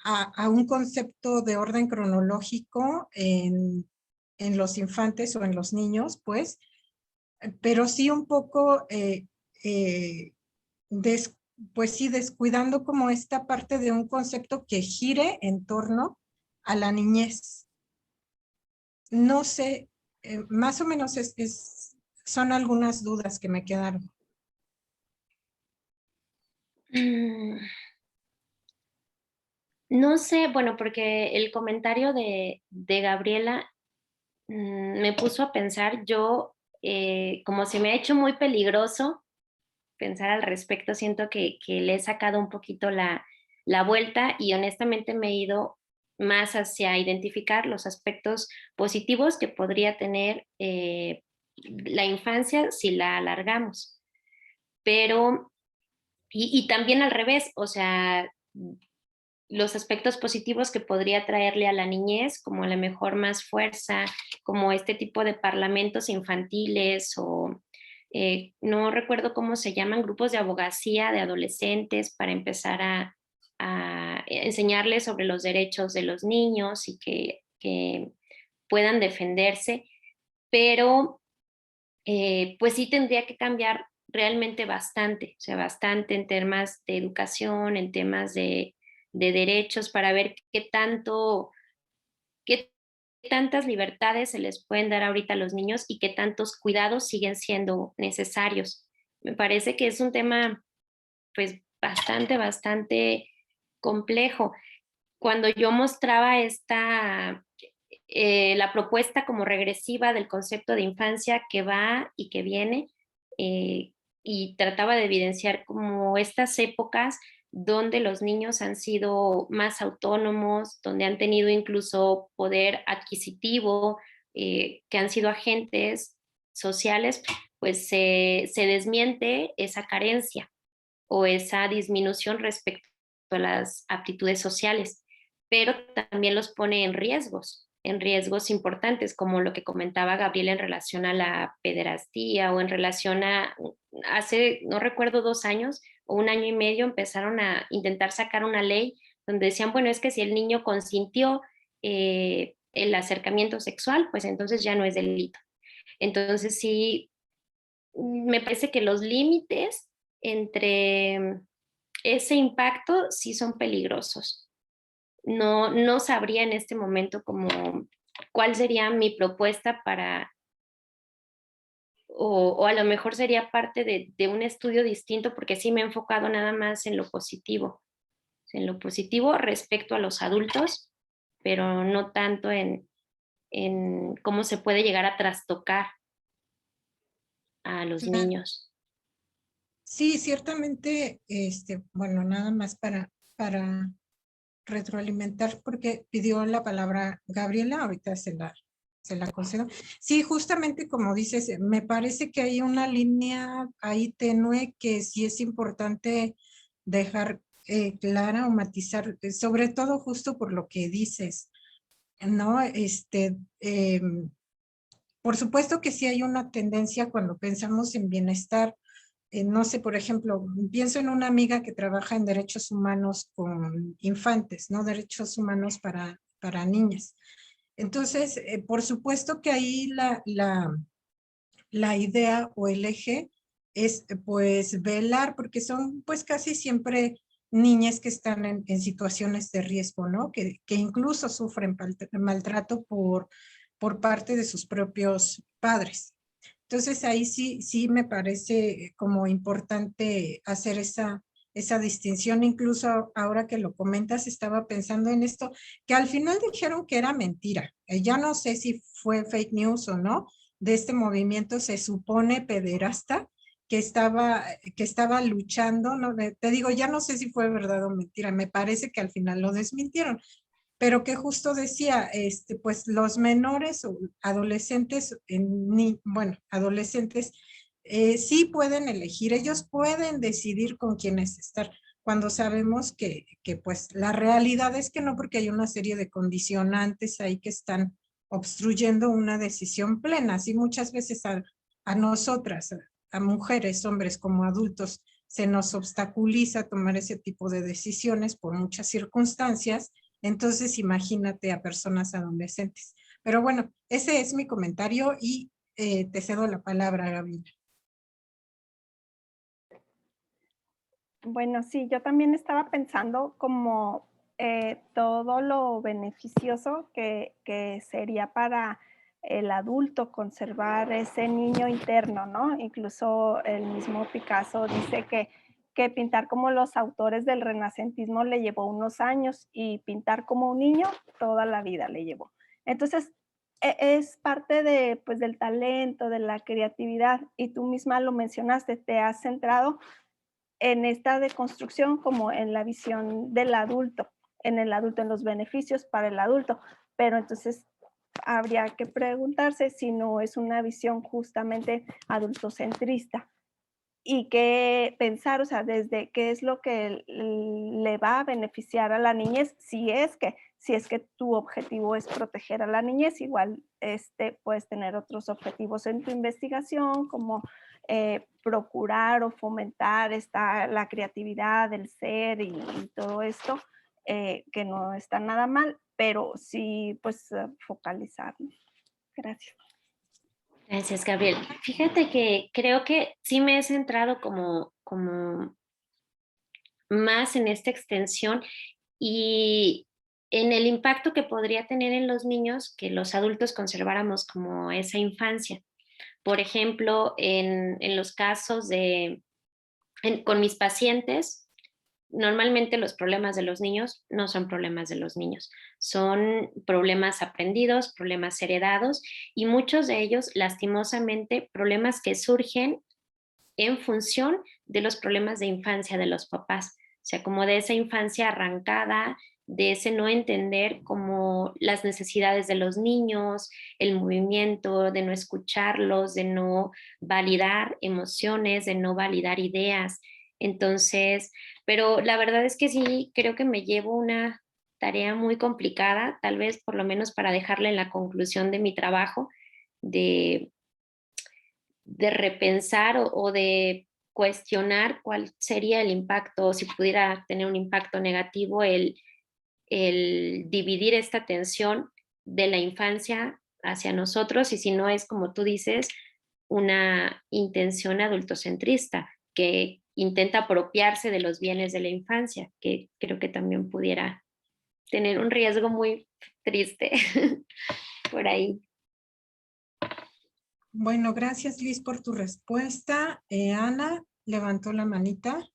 a un concepto de orden cronológico en los infantes o en los niños, pues, pero sí un poco pues sí, descuidando como esta parte de un concepto que gire en torno a la niñez. No sé, más o menos son algunas dudas que me quedaron. No sé, bueno, porque el comentario de Gabriela me puso a pensar, yo, como se me ha hecho muy peligroso pensar al respecto, siento que le he sacado un poquito la vuelta y honestamente me he ido más hacia identificar los aspectos positivos que podría tener la infancia si la alargamos. Pero, y también al revés, o sea, los aspectos positivos que podría traerle a la niñez, como a lo mejor más fuerza, como este tipo de parlamentos infantiles o no recuerdo cómo se llaman, grupos de abogacía de adolescentes para empezar a a enseñarles sobre los derechos de los niños y que puedan defenderse, pero pues sí tendría que cambiar realmente bastante, o sea, bastante en temas de educación, en temas de derechos, para ver qué tantas libertades se les pueden dar ahorita a los niños y qué tantos cuidados siguen siendo necesarios. Me parece que es un tema pues bastante complejo. Cuando yo mostraba la propuesta como regresiva del concepto de infancia que va y que viene, y trataba de evidenciar como estas épocas donde los niños han sido más autónomos, donde han tenido incluso poder adquisitivo, que han sido agentes sociales, pues se desmiente esa carencia o esa disminución respecto a las aptitudes sociales, pero también los pone en riesgos importantes, como lo que comentaba Gabriel en relación a la pederastía o en relación a, hace, no recuerdo, 2 años o 1 año y medio, empezaron a intentar sacar una ley donde decían, bueno, es que si el niño consintió el acercamiento sexual, pues entonces ya no es delito. Entonces sí, me parece que los límites entre ese impacto sí son peligrosos. No sabría en este momento como cuál sería mi propuesta o a lo mejor sería parte de un estudio distinto, porque sí me he enfocado nada más en lo positivo respecto a los adultos, pero no tanto en cómo se puede llegar a trastocar a los niños. Sí, ciertamente, bueno, nada más para retroalimentar, porque pidió la palabra Gabriela, ahorita se la concedo. Sí, justamente como dices, me parece que hay una línea ahí tenue que sí es importante dejar clara o matizar, sobre todo justo por lo que dices, ¿no? Por supuesto que sí hay una tendencia cuando pensamos en bienestar. No sé, por ejemplo, pienso en una amiga que trabaja en derechos humanos con infantes, ¿no? Derechos humanos para niñas. Entonces, por supuesto que ahí la idea o el eje es pues velar, porque son pues casi siempre niñas que están en situaciones de riesgo, ¿no? Que incluso sufren maltrato por parte de sus propios padres. Entonces ahí sí me parece como importante hacer esa distinción. Incluso ahora que lo comentas, estaba pensando en esto, que al final dijeron que era mentira. Ya no sé si fue fake news o no, de este movimiento se supone pederasta que estaba luchando, ¿no? Te digo, ya no sé si fue verdad o mentira, me parece que al final lo desmintieron, pero que justo decía, pues los menores o adolescentes, bueno, adolescentes, sí pueden elegir, ellos pueden decidir con quiénes estar, cuando sabemos que pues la realidad es que no, porque hay una serie de condicionantes ahí que están obstruyendo una decisión plena. Así muchas veces a nosotras, a mujeres, hombres como adultos, se nos obstaculiza tomar ese tipo de decisiones por muchas circunstancias. Entonces, imagínate a personas adolescentes. Pero bueno, ese es mi comentario y te cedo la palabra, Gabriela. Bueno, sí, yo también estaba pensando como todo lo beneficioso que sería para el adulto conservar ese niño interno, ¿no? Incluso el mismo Picasso dice que pintar como los autores del renacentismo le llevó unos años y pintar como un niño toda la vida le llevó. Entonces, es parte de, pues, del talento, de la creatividad, y tú misma lo mencionaste, te has centrado en esta deconstrucción como en la visión del adulto, en los beneficios para el adulto, pero entonces habría que preguntarse si no es una visión justamente adultocentrista y qué pensar, o sea, desde qué es lo que le va a beneficiar a la niñez, si es que tu objetivo es proteger a la niñez, igual puedes tener otros objetivos en tu investigación, como procurar o fomentar la creatividad, el ser y todo esto, que no está nada mal, pero sí, pues, focalizar, ¿no? Gracias. Gracias, Gabriel. Fíjate que creo que sí me he centrado como más en esta extensión y en el impacto que podría tener en los niños que los adultos conserváramos como esa infancia. Por ejemplo, en los casos con mis pacientes, normalmente los problemas de los niños no son problemas de los niños, son problemas aprendidos, problemas heredados y muchos de ellos, lastimosamente, problemas que surgen en función de los problemas de infancia de los papás. O sea, como de esa infancia arrancada, de ese no entender como las necesidades de los niños, el movimiento, de no escucharlos, de no validar emociones, de no validar ideas. Entonces, pero la verdad es que sí, creo que me llevo una tarea muy complicada, tal vez por lo menos para dejarla en la conclusión de mi trabajo, de repensar o de cuestionar cuál sería el impacto, si pudiera tener un impacto negativo, el dividir esta atención de la infancia hacia nosotros y si no es, como tú dices, una intención adultocentrista que intenta apropiarse de los bienes de la infancia, que creo que también pudiera tener un riesgo muy triste por ahí. Bueno, gracias Liz por tu respuesta. Ana levantó la manita.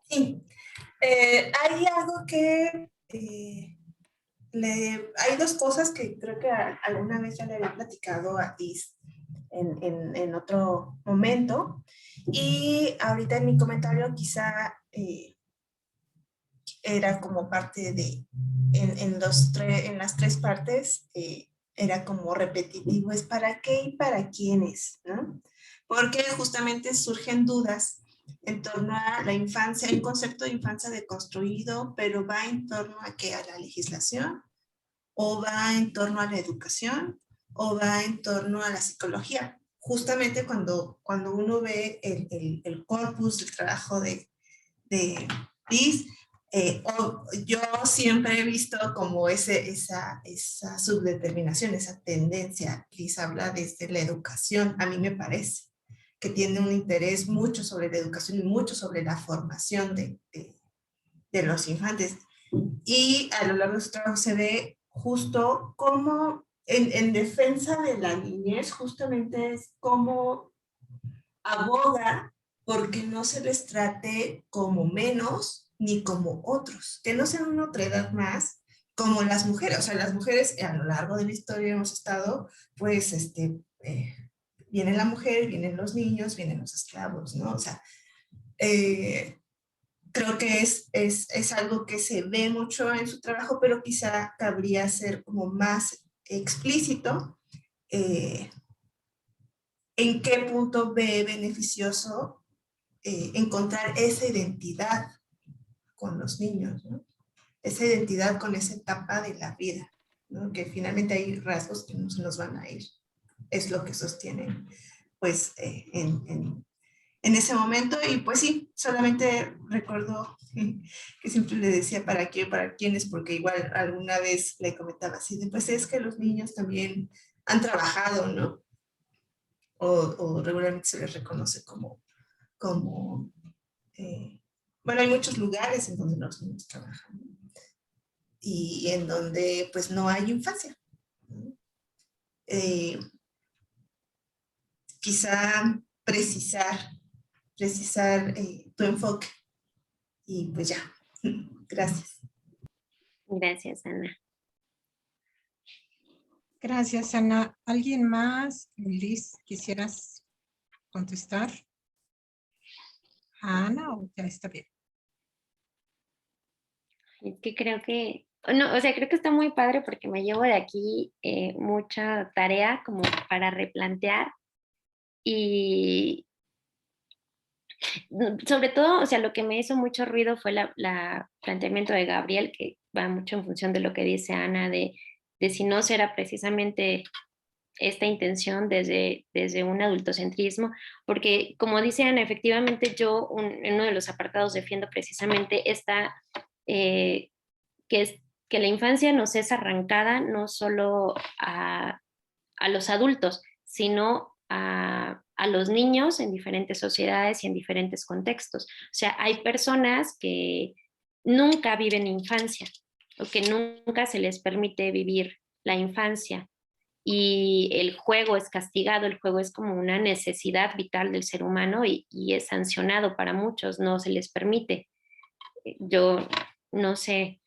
Sí, hay algo que hay dos cosas que creo que alguna vez ya le había platicado a Liz en otro momento y ahorita en mi comentario quizá era como parte de, en las tres partes, era como repetitivo, es para qué y para quiénes, ¿no? Porque justamente surgen dudas en torno a la infancia, el concepto de infancia deconstruido, pero va en torno a qué, a la legislación, o va en torno a la educación, o va en torno a la psicología. Justamente cuando uno ve el corpus del trabajo de Liz, yo siempre he visto como esa subdeterminación, esa tendencia. Liz habla desde la educación, a mí me parece que tiene un interés mucho sobre la educación y mucho sobre la formación de los infantes. Y a lo largo de su trabajo se ve justo cómo en defensa de la niñez, justamente es cómo aboga porque no se les trate como menos ni como otros, que no sean una otra edad más como las mujeres. O sea, las mujeres a lo largo de la historia hemos estado, pues, viene la mujer, vienen los niños, vienen los esclavos, ¿no? O sea, creo que es algo que se ve mucho en su trabajo, pero quizá cabría ser como más explícito en qué punto ve beneficioso encontrar esa identidad con los niños, ¿no? Esa identidad con esa etapa de la vida, ¿no? Que finalmente hay rasgos que no se nos van a ir. Es lo que sostienen, pues, en ese momento. Y pues sí, solamente recuerdo que siempre le decía para qué, para quiénes, porque igual alguna vez le comentaba así, pues es que los niños también han trabajado, ¿no? O regularmente se les reconoce como bueno, hay muchos lugares en donde los niños trabajan, ¿no? Y en donde pues no hay infancia, ¿no? Quizá precisar tu enfoque y pues ya, gracias. Gracias, Ana. Gracias, Ana. ¿Alguien más? Liz, ¿quisieras contestar a Ana o ya está bien? Es que creo que, no, o sea, creo que está muy padre porque me llevo de aquí mucha tarea como para replantear y sobre todo, o sea, lo que me hizo mucho ruido fue la planteamiento de Gabriel, que va mucho en función de lo que dice Ana, de si no será precisamente esta intención desde un adultocentrismo, porque como dicen, efectivamente yo en uno de los apartados defiendo precisamente esta, que la infancia nos es arrancada no solo a los adultos, sino a los niños en diferentes sociedades y en diferentes contextos. O sea, hay personas que nunca viven infancia o que nunca se les permite vivir la infancia y el juego es castigado, el juego es como una necesidad vital del ser humano y es sancionado para muchos, no se les permite. Yo no sé,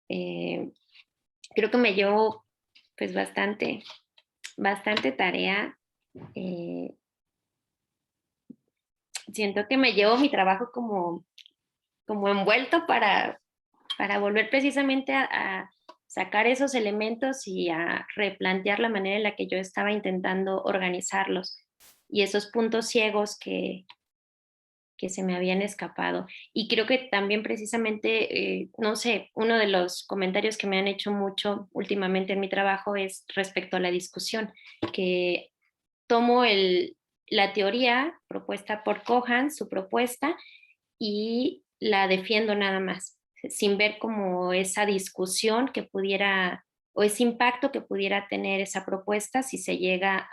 creo que me llevo pues bastante tarea. Siento que me llevo mi trabajo como envuelto para volver precisamente a sacar esos elementos y a replantear la manera en la que yo estaba intentando organizarlos y esos puntos ciegos que se me habían escapado. Y creo que también precisamente, no sé, uno de los comentarios que me han hecho mucho últimamente en mi trabajo es respecto a la discusión, que tomo la teoría propuesta por Cohan, su propuesta, y la defiendo nada más, sin ver como esa discusión que pudiera, o ese impacto que pudiera tener esa propuesta si se llega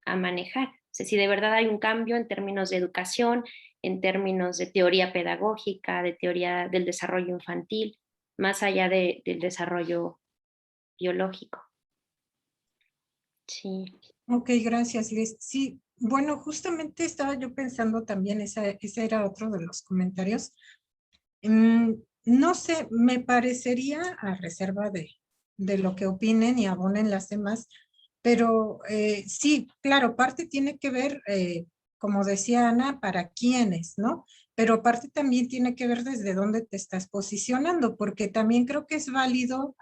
a manejar. O sea, si de verdad hay un cambio en términos de educación, en términos de teoría pedagógica, de teoría del desarrollo infantil, más allá del desarrollo biológico. Sí. Ok, gracias, Liz. Sí, bueno, justamente estaba yo pensando también, ese era otro de los comentarios. No sé, me parecería, a reserva de lo que opinen y abonen las demás, pero sí, claro, parte tiene que ver, como decía Ana, para quiénes, ¿no? Pero aparte también tiene que ver desde dónde te estás posicionando, porque también creo que es válido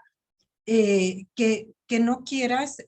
que no quieras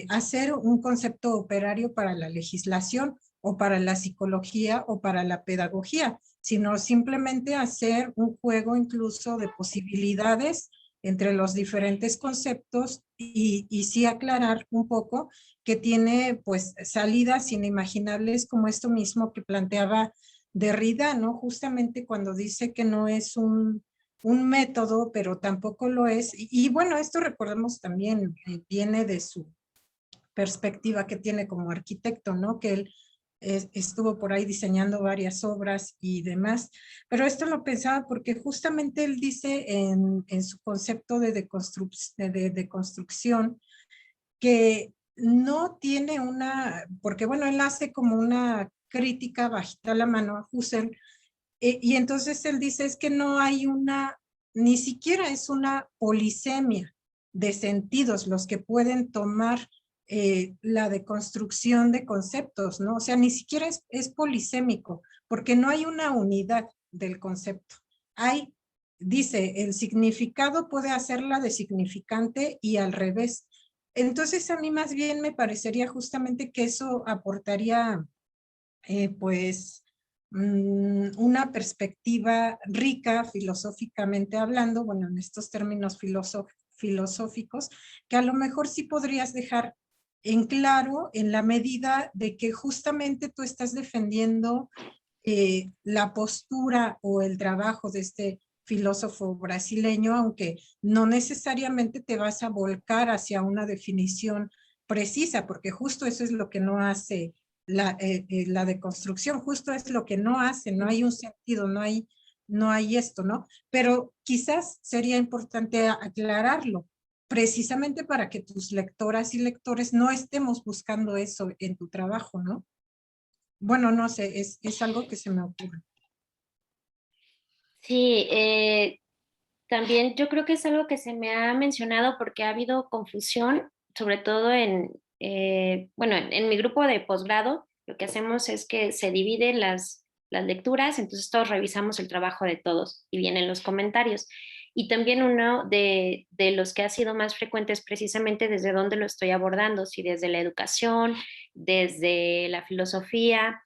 hacer un concepto operario para la legislación o para la psicología o para la pedagogía, sino simplemente hacer un juego incluso de posibilidades entre los diferentes conceptos y sí aclarar un poco que tiene pues salidas inimaginables como esto mismo que planteaba Derrida, ¿no? Justamente cuando dice que no es un método, pero tampoco lo es. Y bueno, esto recordemos también, viene de su perspectiva que tiene como arquitecto, ¿no? Que él estuvo por ahí diseñando varias obras y demás, pero esto lo pensaba porque justamente él dice en su concepto de deconstrucción que no tiene una, porque bueno, él hace como una crítica bajita la mano a Husserl, y entonces él dice es que no hay una, ni siquiera es una polisemia de sentidos los que pueden tomar la deconstrucción de conceptos, ¿no? O sea, ni siquiera es polisémico, porque no hay una unidad del concepto. Hay, dice, el significado puede hacerla de significante y al revés. Entonces a mí más bien me parecería justamente que eso aportaría pues una perspectiva rica filosóficamente hablando, bueno, en estos términos filosóficos, que a lo mejor sí podrías dejar en claro en la medida de que justamente tú estás defendiendo la postura o el trabajo de este filósofo brasileño, aunque no necesariamente te vas a volcar hacia una definición precisa, porque justo eso es lo que no hace la deconstrucción, justo es lo que no hace, no hay un sentido, no hay esto, ¿no? Pero quizás sería importante aclararlo, precisamente para que tus lectoras y lectores no estemos buscando eso en tu trabajo, ¿no? Bueno, no sé, es algo que se me ocurre. Sí, también yo creo que es algo que se me ha mencionado porque ha habido confusión, sobre todo bueno, en mi grupo de posgrado, lo que hacemos es que se dividen las lecturas, entonces todos revisamos el trabajo de todos y vienen los comentarios. Y también uno de los que ha sido más frecuente es precisamente desde dónde lo estoy abordando, si desde la educación, desde la filosofía,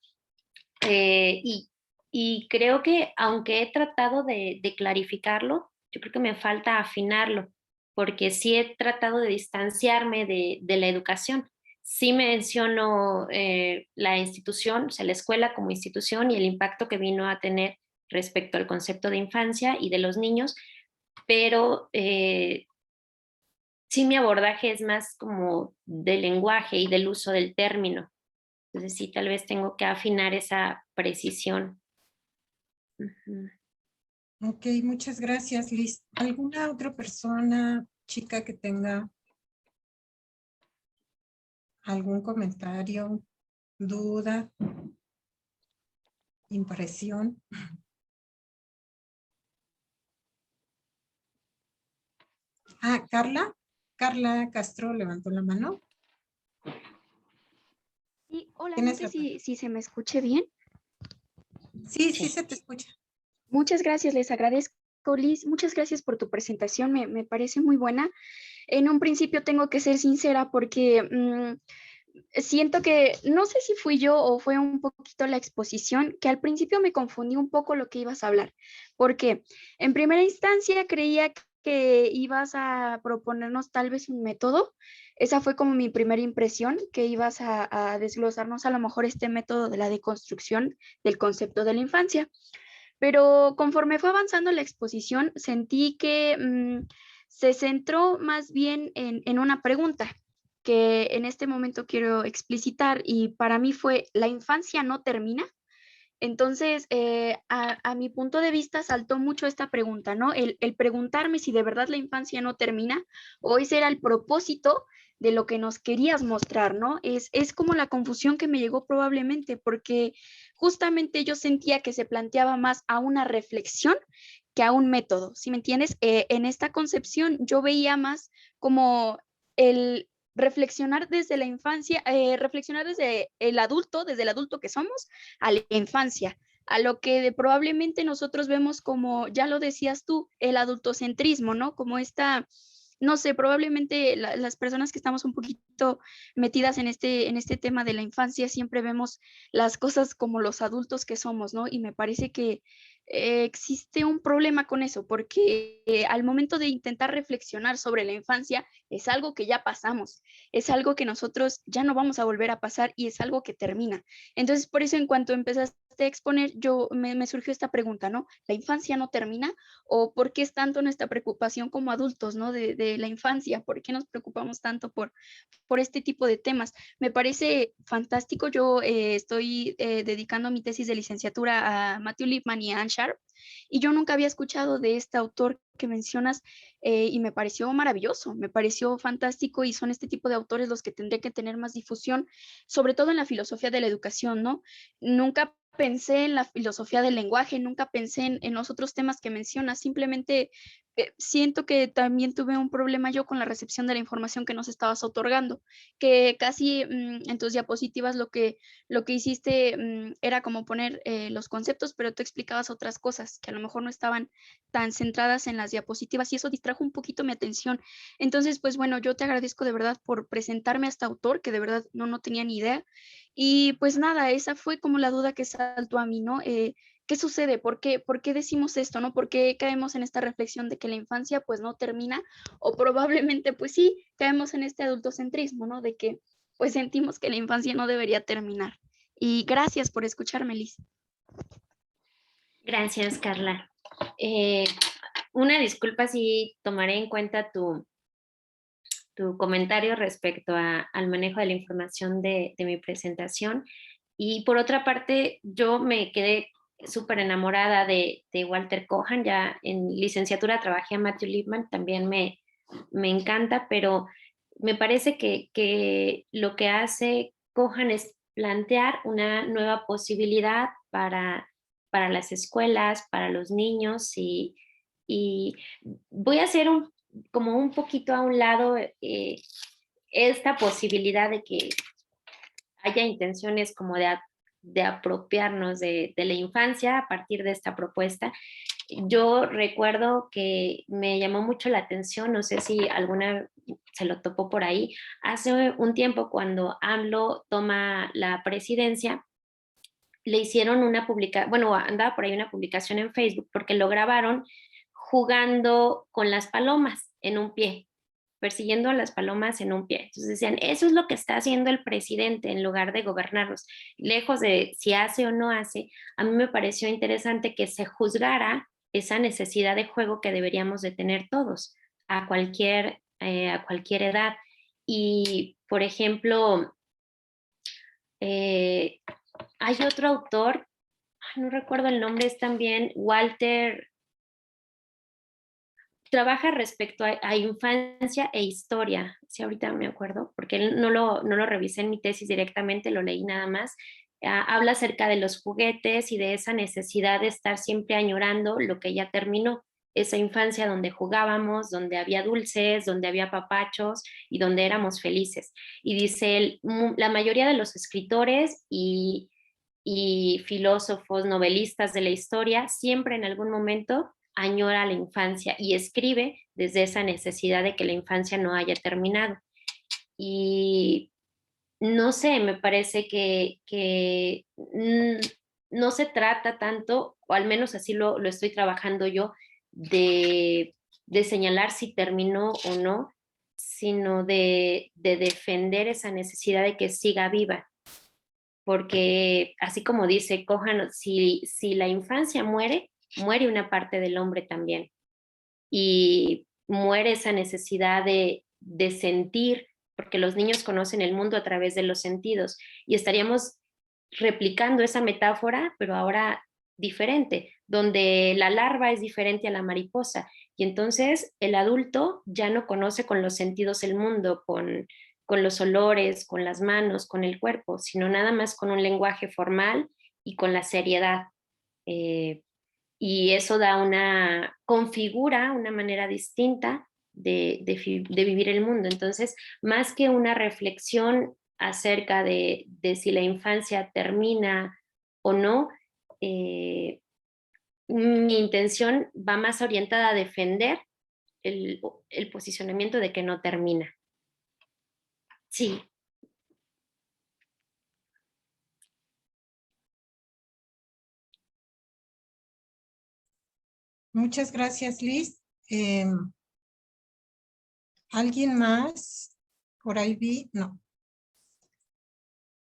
y creo que aunque he tratado de clarificarlo, yo creo que me falta afinarlo, porque sí he tratado de distanciarme de la educación. sí menciono la institución, o sea, la escuela como institución y el impacto que vino a tener respecto al concepto de infancia y de los niños, pero sí mi abordaje es más como del lenguaje y del uso del término. Entonces sí, tal vez tengo que afinar esa precisión. Ujú. Ok, muchas gracias, Liz. ¿Alguna otra persona, chica, que tenga algún comentario, duda, impresión? Ah, Carla. Carla Castro levantó la mano. Sí, hola, no Tienes sé la palabra. si se me escuche bien. Sí, sí Sí. se te escucha. Muchas gracias, les agradezco, Liz. Muchas gracias por tu presentación, me parece muy buena. En un principio tengo que ser sincera porque siento que, no sé si fui yo o fue un poquito la exposición, que al principio me confundí un poco lo que ibas a hablar, porque en primera instancia creía que ibas a proponernos tal vez un método. Esa fue como mi primera impresión, que ibas a desglosarnos a lo mejor este método de la deconstrucción del concepto de la infancia. Pero conforme fue avanzando la exposición, sentí que se centró más bien en una pregunta que en este momento quiero explicitar y para mí fue, ¿la infancia no termina? Entonces, a mi punto de vista saltó mucho esta pregunta, ¿no? El preguntarme si de verdad la infancia no termina o ese era el propósito de lo que nos querías mostrar, ¿no? Es como la confusión que me llegó probablemente porque justamente yo sentía que se planteaba más a una reflexión que a un método, ¿sí me entiendes? En esta concepción yo veía más como el reflexionar desde la infancia, reflexionar desde el adulto que somos a la infancia, a lo que probablemente nosotros vemos como, ya lo decías tú, el adultocentrismo, ¿no? Como esta, no sé, probablemente las personas que estamos un poquito metidas en este tema de la infancia siempre vemos las cosas como los adultos que somos, ¿no? Y me parece que existe un problema con eso, porque al momento de intentar reflexionar sobre la infancia, es algo que ya pasamos, es algo que nosotros ya no vamos a volver a pasar y es algo que termina. Entonces, por eso en cuanto empezaste a exponer, me surgió esta pregunta, ¿no? ¿La infancia no termina? ¿O por qué es tanto nuestra preocupación como adultos, ¿no? De la infancia, ¿por qué nos preocupamos tanto por este tipo de temas? Me parece fantástico. Yo estoy dedicando mi tesis de licenciatura a Matthew Lipman y a Anne Sharp, y yo nunca había escuchado de este autor que mencionas y me pareció maravilloso, me pareció fantástico y son este tipo de autores los que tendría que tener más difusión, sobre todo en la filosofía de la educación, ¿no? Nunca pensé en la filosofía del lenguaje, nunca pensé en los otros temas que mencionas, simplemente siento que también tuve un problema yo con la recepción de la información que nos estabas otorgando, que casi en tus diapositivas lo que hiciste era como poner los conceptos, pero tú explicabas otras cosas que a lo mejor no estaban tan centradas en las diapositivas y eso distrajo un poquito mi atención. Entonces, pues bueno, yo te agradezco de verdad por presentarme a este autor, que de verdad no tenía ni idea. Y pues nada, esa fue como la duda que saltó a mí, ¿no? ¿Qué sucede? ¿Por qué decimos esto, no? ¿Por qué caemos en esta reflexión de que la infancia pues no termina? O probablemente pues sí, caemos en este adultocentrismo, ¿no? De que pues sentimos que la infancia no debería terminar. Y gracias por escucharme, Liz. Gracias, Carla. Una disculpa si tomaré en cuenta tu comentario respecto al manejo de la información de mi presentación. Y por otra parte, yo me quedé súper enamorada de Walter Cohen. Ya en licenciatura trabajé a Matthew Lipman, también me encanta, pero me parece que lo que hace Cohen es plantear una nueva posibilidad para las escuelas, para los niños y voy a hacer como un poquito a un lado esta posibilidad de que haya intenciones como de apropiarnos de la infancia a partir de esta propuesta. Yo recuerdo que me llamó mucho la atención, no sé si alguna se lo topó por ahí, hace un tiempo cuando AMLO toma la presidencia, le hicieron una publicación, bueno, andaba por ahí una publicación en Facebook porque lo grabaron jugando con las palomas en un pie. persiguiendo a las palomas en un pie. Entonces decían, eso es lo que está haciendo el presidente en lugar de gobernarnos. Lejos de si hace o no hace, a mí me pareció interesante que se juzgara esa necesidad de juego que deberíamos de tener todos, a cualquier edad. Y, por ejemplo, hay otro autor, no recuerdo el nombre, es también Walter, trabaja respecto a infancia e historia, si ahorita me acuerdo, porque él no lo revisé en mi tesis directamente, lo leí nada más. Habla acerca de los juguetes y de esa necesidad de estar siempre añorando lo que ya terminó, esa infancia donde jugábamos, donde había dulces, donde había papachos y donde éramos felices. Y dice él, la mayoría de los escritores y filósofos, novelistas de la historia, siempre en algún momento añora la infancia y escribe desde esa necesidad de que la infancia no haya terminado. Y no sé, me parece que no se trata tanto, o al menos así lo estoy trabajando yo, de señalar si terminó o no, sino de defender esa necesidad de que siga viva. Porque así como dice Cohan, si la infancia muere, muere una parte del hombre también. Y muere esa necesidad de sentir, porque los niños conocen el mundo a través de los sentidos. Y estaríamos replicando esa metáfora, pero ahora diferente, donde la larva es diferente a la mariposa. Y entonces el adulto ya no conoce con los sentidos el mundo, con los olores, con las manos, con el cuerpo, sino nada más con un lenguaje formal y con la seriedad. Y eso configura una manera distinta de vivir el mundo. Entonces, más que una reflexión acerca de si la infancia termina o no, mi intención va más orientada a defender el posicionamiento de que no termina. Sí. Muchas gracias, Liz. ¿Alguien más? Por ahí vi, no.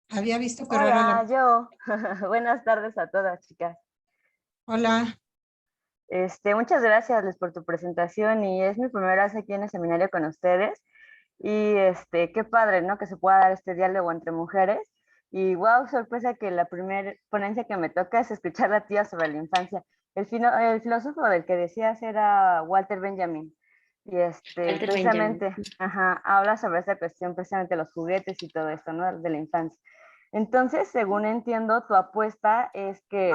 Había visto, pero ahora Hola, yo. Buenas tardes a todas, chicas. Hola. Muchas gracias, Liz, por tu presentación y es mi primera vez aquí en el seminario con ustedes y qué padre, ¿no? Que se pueda dar este diálogo entre mujeres y wow, sorpresa que la primera ponencia que me toca es escuchar a tía sobre la infancia. El filósofo del que decías era Walter Benjamin y Walter precisamente, Benjamin. habla sobre esta cuestión, precisamente los juguetes y todo esto, ¿no? De la infancia. Entonces, según entiendo, tu apuesta es que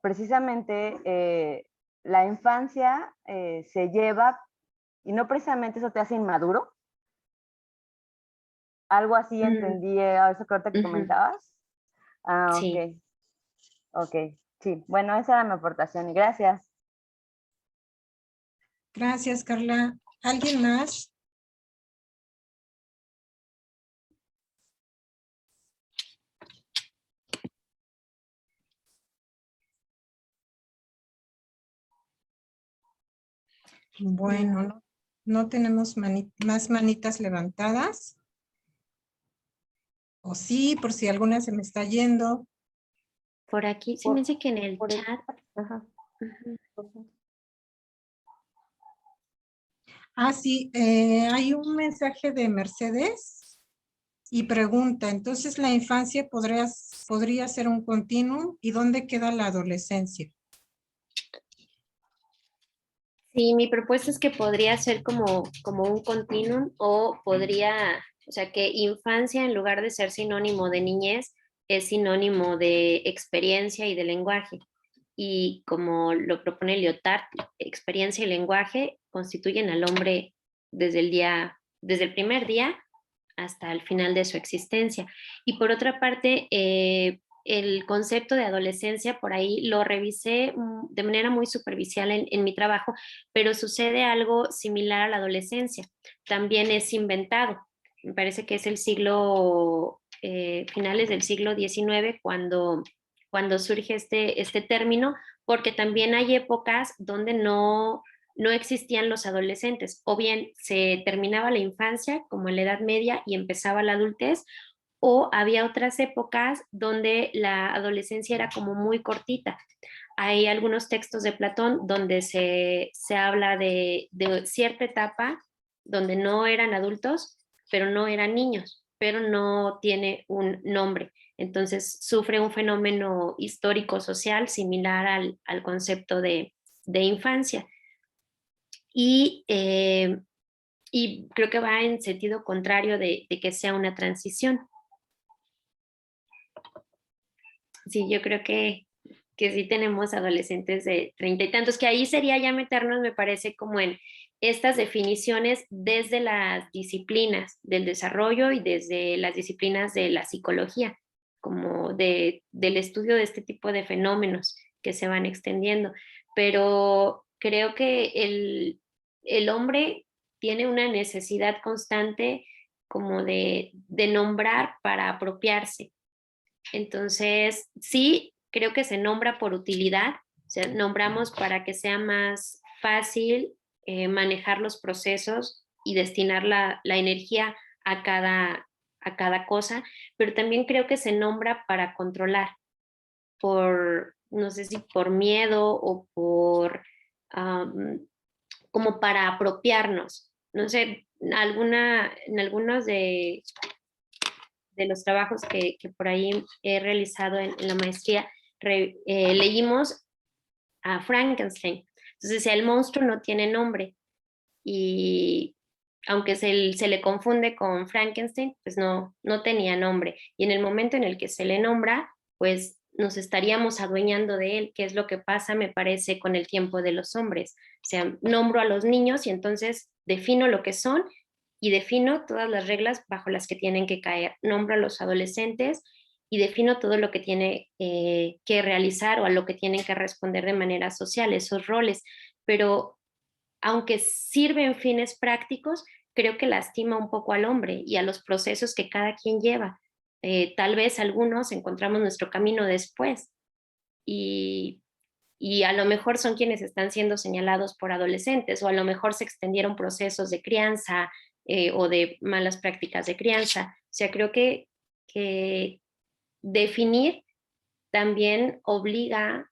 precisamente la infancia se lleva, y no precisamente eso te hace inmaduro. Algo así entendí, eso que ahorita que comentabas. Ah, sí. Ok, sí. Bueno, esa era mi aportación y gracias. Gracias, Carla. ¿Alguien más? Bueno, no tenemos más manitas levantadas. O sí, por si alguna se me está yendo. Por aquí, se me dice que en el chat. Ajá. Ah, sí, hay un mensaje de Mercedes y pregunta, entonces la infancia podría ser un continuum, ¿y dónde queda la adolescencia? Sí, mi propuesta es que podría ser como un continuum o o sea, que infancia en lugar de ser sinónimo de niñez es sinónimo de experiencia y de lenguaje. Y como lo propone Lyotard, experiencia y lenguaje constituyen al hombre desde el primer día hasta el final de su existencia. Y por otra parte, el concepto de adolescencia, por ahí lo revisé de manera muy superficial en mi trabajo, pero sucede algo similar a la adolescencia. También es inventado. Me parece que es finales del siglo XIX cuando surge este término, porque también hay épocas donde no no existían los adolescentes, o bien se terminaba la infancia como en la Edad Media y empezaba la adultez, o había otras épocas donde la adolescencia era como muy cortita. Hay algunos textos de Platón donde se habla de cierta etapa donde no eran adultos, pero no eran niños, pero no tiene un nombre. Entonces sufre un fenómeno histórico-social similar al concepto de infancia. Y creo que va en sentido contrario de que sea una transición. Sí, yo creo que sí tenemos adolescentes de 30 y tantos, que ahí sería ya meternos, me parece, como en estas definiciones desde las disciplinas del desarrollo y desde las disciplinas de la psicología, como del estudio de este tipo de fenómenos que se van extendiendo. Pero creo que el hombre tiene una necesidad constante como de nombrar para apropiarse. Entonces, sí, creo que se nombra por utilidad, o sea, nombramos para que sea más fácil manejar los procesos y destinar la energía a cada cosa, pero también creo que se nombra para controlar, no sé si por miedo o como para apropiarnos. No sé, en algunos de los trabajos que por ahí he realizado en la maestría, leímos a Frankenstein. Entonces, el monstruo no tiene nombre y aunque se le confunde con Frankenstein, pues no tenía nombre. Y en el momento en el que se le nombra, pues nos estaríamos adueñando de él, que es lo que pasa, me parece, con el tiempo de los hombres. O sea, nombro a los niños y entonces defino lo que son y defino todas las reglas bajo las que tienen que caer. Nombro a los adolescentes y defino todo lo que tiene que realizar o a lo que tienen que responder de manera social, esos roles. Pero aunque sirve en fines prácticos, creo que lastima un poco al hombre y a los procesos que cada quien lleva. Tal vez algunos encontramos nuestro camino después y a lo mejor son quienes están siendo señalados por adolescentes, o a lo mejor se extendieron procesos de crianza o de malas prácticas de crianza. O sea, creo que definir también obliga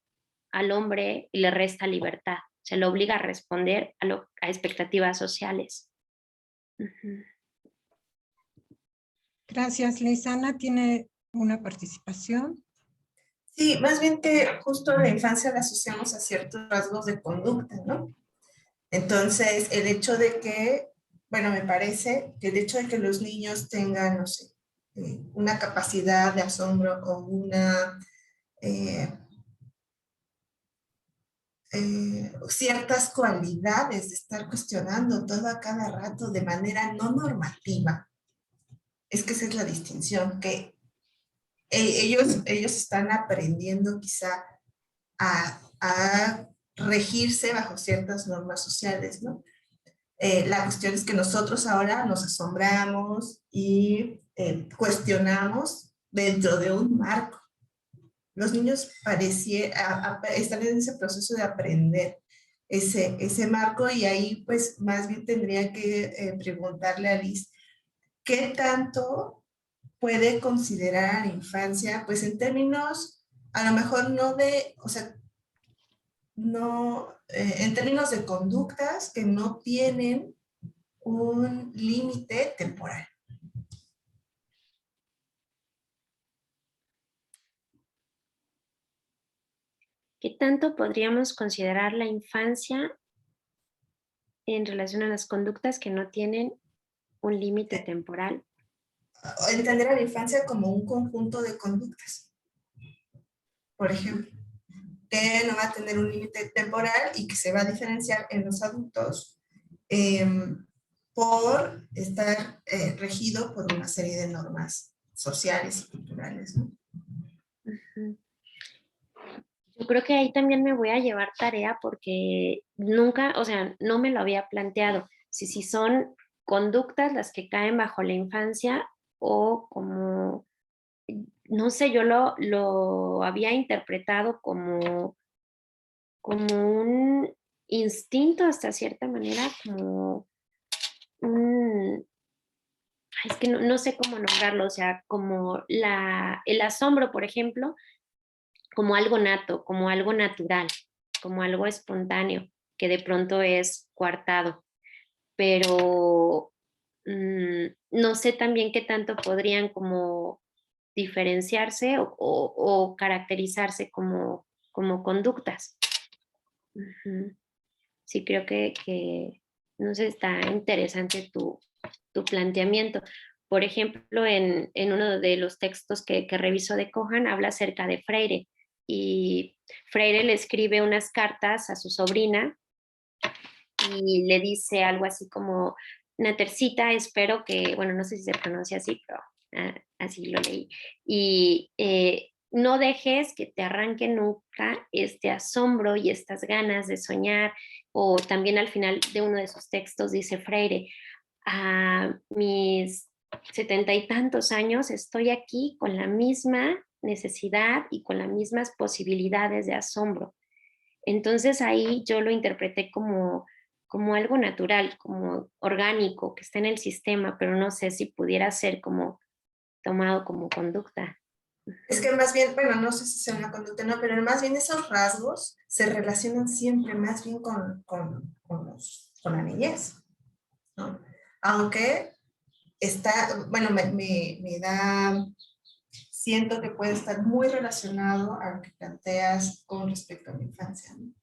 al hombre y le resta libertad. Se lo obliga a responder a expectativas sociales. Uh-huh. Gracias, Lisana. ¿Tiene una participación? Sí, más bien que justo la infancia la asociamos a ciertos rasgos de conducta, ¿no? Entonces, el hecho de que, bueno, me parece que el hecho de que los niños tengan, no sé, una capacidad de asombro o ciertas cualidades de estar cuestionando todo a cada rato de manera no normativa, es que esa es la distinción, que ellos están aprendiendo quizá a regirse bajo ciertas normas sociales, ¿no? La cuestión es que nosotros ahora nos asombramos y cuestionamos dentro de un marco. Los niños están en ese proceso de aprender ese marco, y ahí pues más bien tendría que preguntarle a Liz, ¿qué tanto puede considerar a la infancia? Pues en términos, a lo mejor no de, o sea, no, en términos de conductas que no tienen un límite temporal. ¿Qué tanto podríamos considerar la infancia en relación a las conductas que no tienen un límite temporal? Entender a la infancia como un conjunto de conductas, por ejemplo, que no va a tener un límite temporal y que se va a diferenciar en los adultos por estar regido por una serie de normas sociales y culturales, ¿no? Uh-huh. Yo creo que ahí también me voy a llevar tarea porque nunca, o sea, no me lo había planteado. Si son conductas las que caen bajo la infancia o como, no sé, yo lo había interpretado como un instinto hasta cierta manera, como es que no sé cómo nombrarlo, o sea, como el asombro, por ejemplo, como algo nato, como algo natural, como algo espontáneo, que de pronto es coartado. Pero no sé también qué tanto podrían como diferenciarse o caracterizarse como conductas. Ujú. Sí, creo que, no sé, está interesante tu planteamiento. Por ejemplo, en uno de los textos que reviso de Cohan, habla acerca de Freire, y Freire le escribe unas cartas a su sobrina y le dice algo así como, Natercita, espero que, bueno, no sé si se pronuncia así, pero así lo leí, y no dejes que te arranque nunca este asombro y estas ganas de soñar. O también al final de uno de sus textos dice Freire, a mis 70 y tantos años estoy aquí con la misma necesidad y con las mismas posibilidades de asombro. Entonces ahí yo lo interpreté como algo natural, como orgánico, que está en el sistema, pero no sé si pudiera ser como tomado como conducta. Es que más bien, bueno, no sé si sea una conducta o no, pero más bien esos rasgos se relacionan siempre más bien con la niñez, ¿no? Aunque está, bueno, me da, siento que puede estar muy relacionado a lo que planteas con respecto a la infancia, ¿no?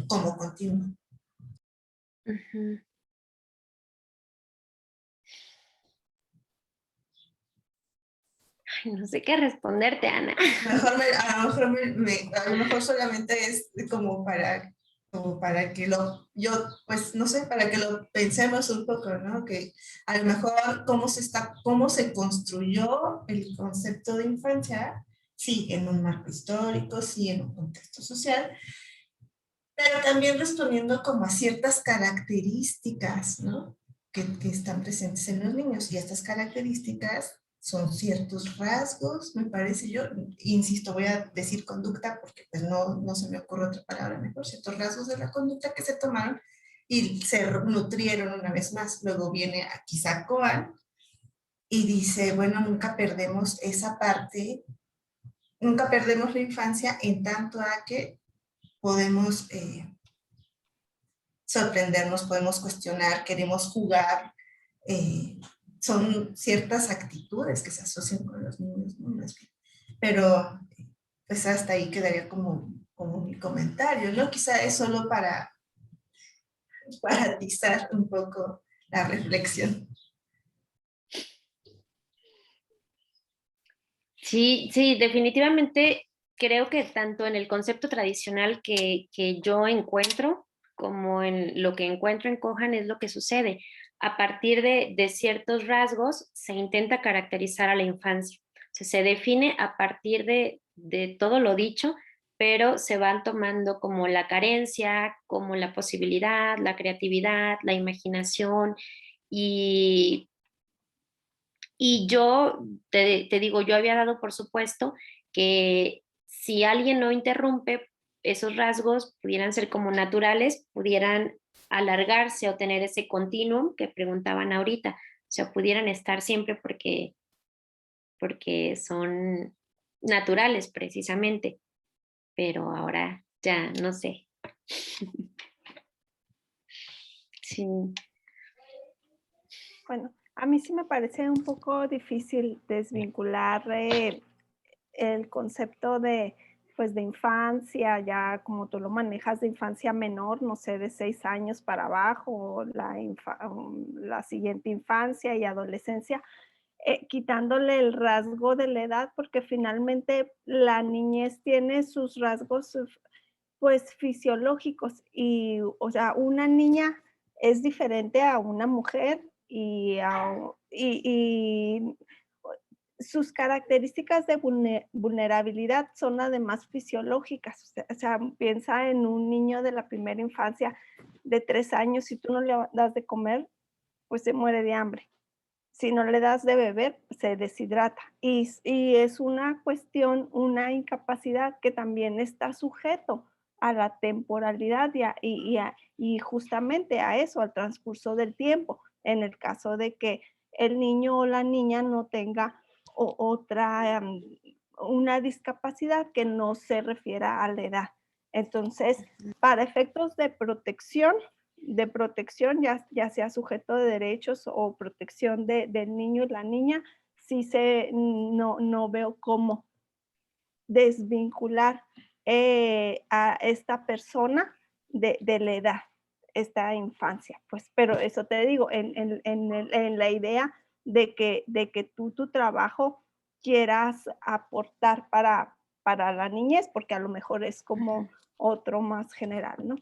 Como continuo. Uh-huh. Ay, no sé qué responderte, Ana. A lo mejor solamente es como para que pues no sé, para que lo pensemos un poco, ¿no? Que a lo mejor cómo se construyó el concepto de infancia, sí, en un marco histórico, sí, en un contexto social, pero también respondiendo como a ciertas características, ¿no? Que están presentes en los niños, y estas características son ciertos rasgos, me parece. Yo, insisto, voy a decir conducta porque pues no se me ocurre otra palabra mejor, ciertos rasgos de la conducta que se tomaron y se nutrieron una vez más. Luego viene aquí Cohan y dice, bueno, nunca perdemos esa parte, nunca perdemos la infancia en tanto a que podemos sorprendernos, podemos cuestionar, queremos jugar. Son ciertas actitudes que se asocian con los niños, ¿no? Más bien. Pero pues hasta ahí quedaría como mi comentario, ¿no? Quizá es solo para atizar un poco la reflexión. Sí, sí, definitivamente creo que tanto en el concepto tradicional que yo encuentro como en lo que encuentro en Cohan es lo que sucede. A partir de ciertos rasgos se intenta caracterizar a la infancia. O sea, se define a partir de todo lo dicho, pero se van tomando como la carencia, como la posibilidad, la creatividad, la imaginación. Y yo te digo, yo había dado por supuesto que si alguien no interrumpe, esos rasgos pudieran ser como naturales, pudieran alargarse o tener ese continuum que preguntaban ahorita. O sea, pudieran estar siempre porque son naturales precisamente. Pero ahora ya no sé. Sí. Bueno, a mí sí me parece un poco difícil desvincular el concepto de, pues, de infancia, ya como tú lo manejas, de infancia menor, no sé, de 6 años para abajo, o la siguiente infancia y adolescencia, quitándole el rasgo de la edad, porque finalmente la niñez tiene sus rasgos, pues, fisiológicos, y, o sea, una niña es diferente a una mujer y sus características de vulnerabilidad son además fisiológicas. O sea, piensa en un niño de la primera infancia de 3 años, si tú no le das de comer, pues se muere de hambre. Si no le das de beber, se deshidrata. Y es una cuestión, una incapacidad que también está sujeto a la temporalidad y justamente a eso, al transcurso del tiempo, en el caso de que el niño o la niña no tenga otra, una discapacidad que no se refiera a la edad. Entonces, para efectos de protección, ya sea sujeto de derechos o protección del niño y la niña, sí no veo cómo desvincular a esta persona de la edad, esta infancia. Pues, pero eso te digo, en la idea de que tú tu trabajo quieras aportar para la niñez, porque a lo mejor es como otro más general, ¿no?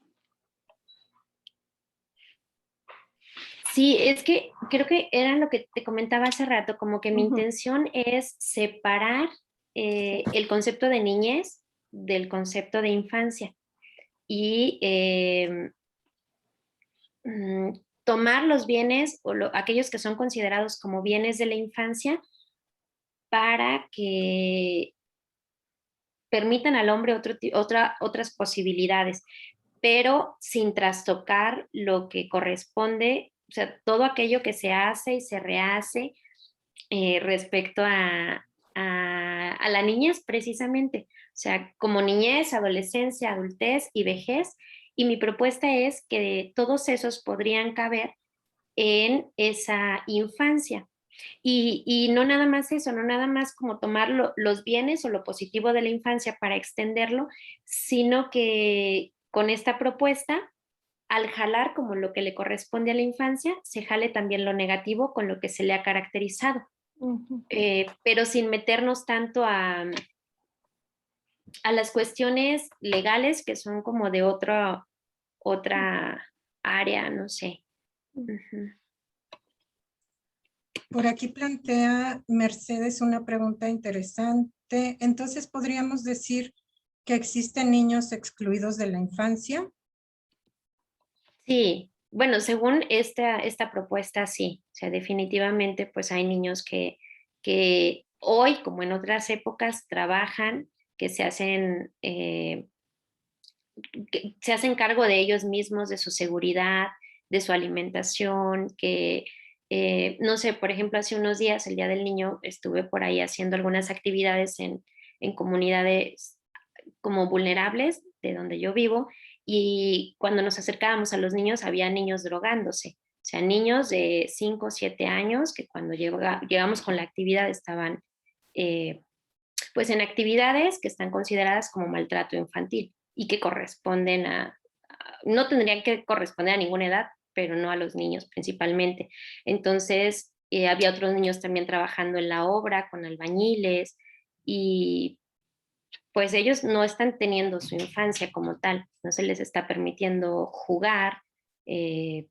Sí, es que creo que era lo que te comentaba hace rato, como que mi Ujú. intención es separar el concepto de niñez del concepto de infancia y tomar los bienes o aquellos que son considerados como bienes de la infancia para que permitan al hombre otras posibilidades, pero sin trastocar lo que corresponde, o sea, todo aquello que se hace y se rehace respecto a la niñez precisamente, o sea, como niñez, adolescencia, adultez y vejez. Y mi propuesta es que todos esos podrían caber en esa infancia. Y no nada más eso, no nada más como tomar los bienes o lo positivo de la infancia para extenderlo, sino que con esta propuesta, al jalar como lo que le corresponde a la infancia, se jale también lo negativo con lo que se le ha caracterizado. Ujú. Pero sin meternos tanto a las cuestiones legales que son como de otra área, no sé. Ujú. Por aquí plantea Mercedes una pregunta interesante. Entonces, ¿podríamos decir que existen niños excluidos de la infancia? Sí, bueno, según esta propuesta, sí. O sea, definitivamente, pues hay niños que hoy, como en otras épocas, trabajan, que se hacen cargo de ellos mismos, de su seguridad, de su alimentación, que, no sé, por ejemplo, hace unos días, el Día del Niño, estuve por ahí haciendo algunas actividades en comunidades como vulnerables de donde yo vivo, y cuando nos acercábamos a los niños había niños drogándose, o sea, niños de 5 o 7 años que cuando llegamos con la actividad estaban eh, pues en actividades que están consideradas como maltrato infantil y que corresponden no tendrían que corresponder a ninguna edad, pero no a los niños principalmente. Entonces, había otros niños también trabajando en la obra con albañiles y pues ellos no están teniendo su infancia como tal, no se les está permitiendo jugar, eh,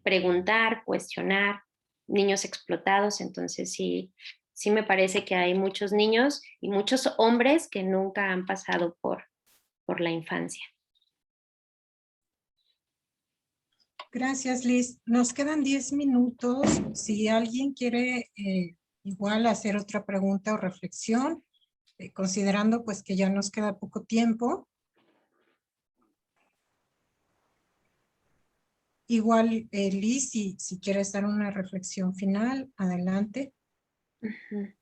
preguntar, cuestionar, niños explotados, entonces sí, sí me parece que hay muchos niños y muchos hombres que nunca han pasado por la infancia. Gracias, Liz. Nos quedan 10 minutos. Si alguien quiere igual hacer otra pregunta o reflexión, considerando pues que ya nos queda poco tiempo. Igual, Liz, si quieres dar una reflexión final, adelante. Uh-huh.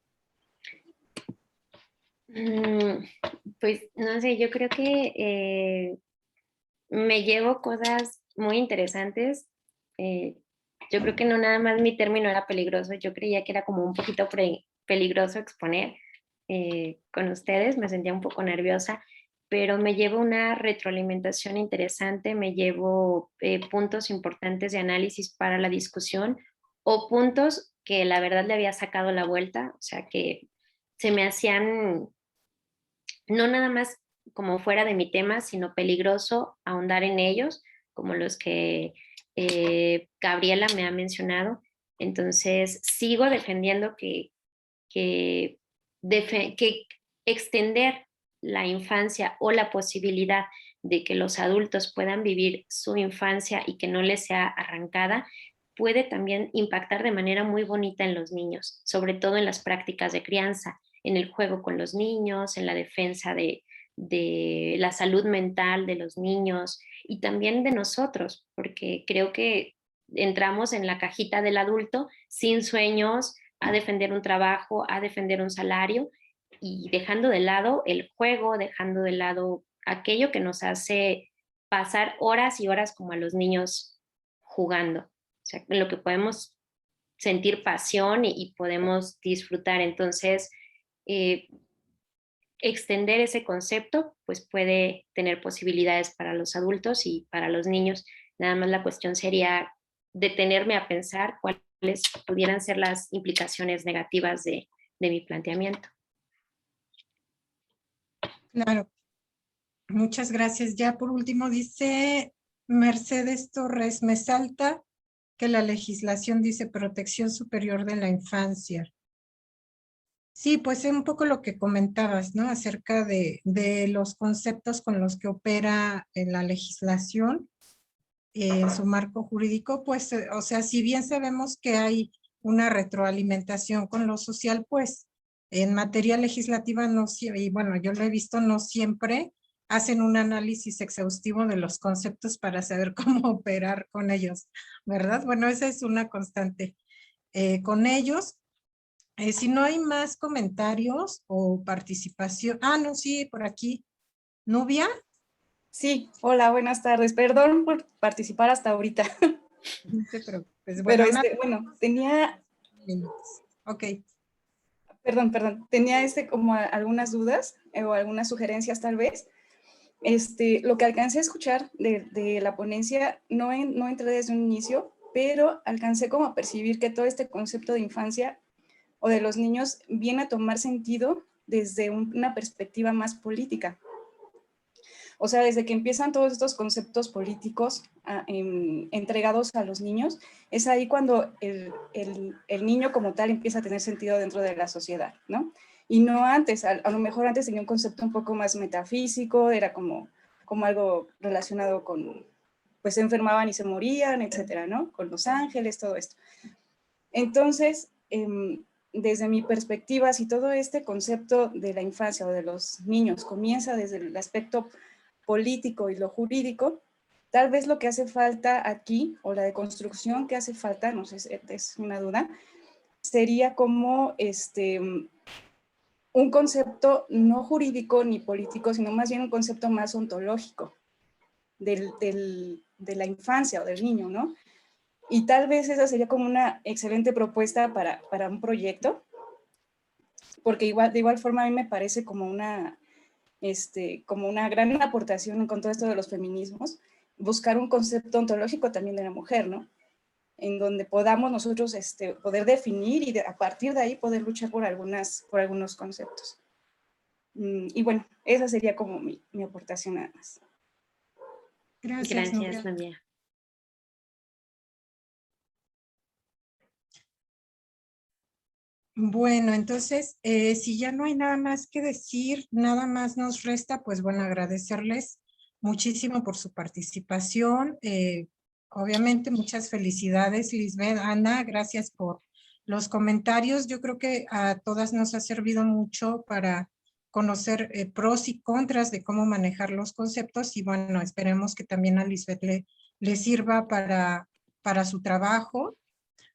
Pues no sé, yo creo que me llevo cosas muy interesantes. Yo creo que no nada más mi término era peligroso, yo creía que era como un poquito peligroso exponer con ustedes, me sentía un poco nerviosa, pero me llevo una retroalimentación interesante, me llevo puntos importantes de análisis para la discusión o puntos que la verdad le había sacado la vuelta, o sea que se me hacían no nada más como fuera de mi tema, sino peligroso ahondar en ellos, como los que Gabriela me ha mencionado. Entonces, sigo defendiendo que, que extender la infancia o la posibilidad de que los adultos puedan vivir su infancia y que no les sea arrancada, puede también impactar de manera muy bonita en los niños, sobre todo en las prácticas de crianza, en el juego con los niños, en la defensa de la salud mental de los niños y también de nosotros, porque creo que entramos en la cajita del adulto sin sueños, a defender un trabajo, a defender un salario y dejando de lado el juego, dejando de lado aquello que nos hace pasar horas y horas como a los niños jugando. O sea, en lo que podemos sentir pasión y podemos disfrutar. Entonces, extender ese concepto pues puede tener posibilidades para los adultos y para los niños. Nada más la cuestión sería detenerme a pensar cuáles pudieran ser las implicaciones negativas de mi planteamiento. Claro, muchas gracias. Ya por último dice Mercedes Torres, me salta que la legislación dice protección superior de la infancia. Sí, pues es un poco lo que comentabas, ¿no? Acerca de los conceptos con los que opera la legislación en su marco jurídico, pues, o sea, si bien sabemos que hay una retroalimentación con lo social, pues, en materia legislativa no siempre, y bueno, yo lo he visto, no siempre hacen un análisis exhaustivo de los conceptos para saber cómo operar con ellos, ¿verdad? Bueno, esa es una constante con ellos. Si no hay más comentarios o participación. Ah, no, sí, por aquí. ¿Nubia? Sí, hola, buenas tardes. Perdón por participar hasta ahorita. No te preocupes. Pero Bueno, tenía... Ok. Perdón. Tenía como algunas dudas o algunas sugerencias tal vez. Lo que alcancé a escuchar de la ponencia, no entré desde un inicio, pero alcancé como a percibir que todo este concepto de infancia o de los niños viene a tomar sentido desde una perspectiva más política. O sea, desde que empiezan todos estos conceptos políticos entregados a los niños, es ahí cuando el niño como tal empieza a tener sentido dentro de la sociedad, ¿no? Y no antes, a lo mejor antes tenía un concepto un poco más metafísico, era como algo relacionado con, pues se enfermaban y se morían, etcétera, ¿no? Con los ángeles, todo esto. Entonces, desde mi perspectiva, si todo este concepto de la infancia o de los niños comienza desde el aspecto político y lo jurídico, tal vez lo que hace falta aquí, o la deconstrucción que hace falta, no sé, es una duda, sería como un concepto no jurídico ni político, sino más bien un concepto más ontológico de la infancia o del niño, ¿no? Y tal vez esa sería como una excelente propuesta para un proyecto, porque de igual forma a mí me parece como una gran aportación con todo esto de los feminismos, buscar un concepto ontológico también de la mujer, ¿no? En donde podamos nosotros poder definir y a partir de ahí poder luchar por algunos conceptos. Y bueno, esa sería como mi aportación nada más. Gracias, Nubia. Bueno, entonces, si ya no hay nada más que decir, nada más nos resta, pues bueno, agradecerles muchísimo por su participación. Obviamente, muchas felicidades, Lisbeth, Ana, gracias por los comentarios. Yo creo que a todas nos ha servido mucho para conocer pros y contras de cómo manejar los conceptos y bueno, esperemos que también a Lisbeth le sirva para su trabajo.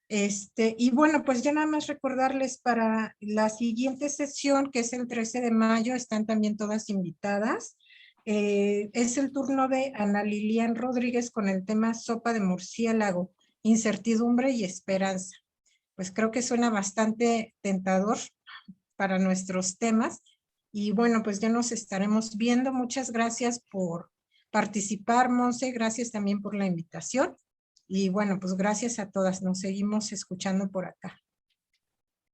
Y bueno, pues ya nada más recordarles para la siguiente sesión, que es el 13 de mayo, están también todas invitadas. Es el turno de Ana Lilian Rodríguez con el tema Sopa de murciélago, incertidumbre y esperanza. Pues creo que suena bastante tentador para nuestros temas. Y bueno, pues ya nos estaremos viendo. Muchas gracias por participar, Monse. Gracias también por la invitación. Y bueno, pues gracias a todas. Nos seguimos escuchando por acá.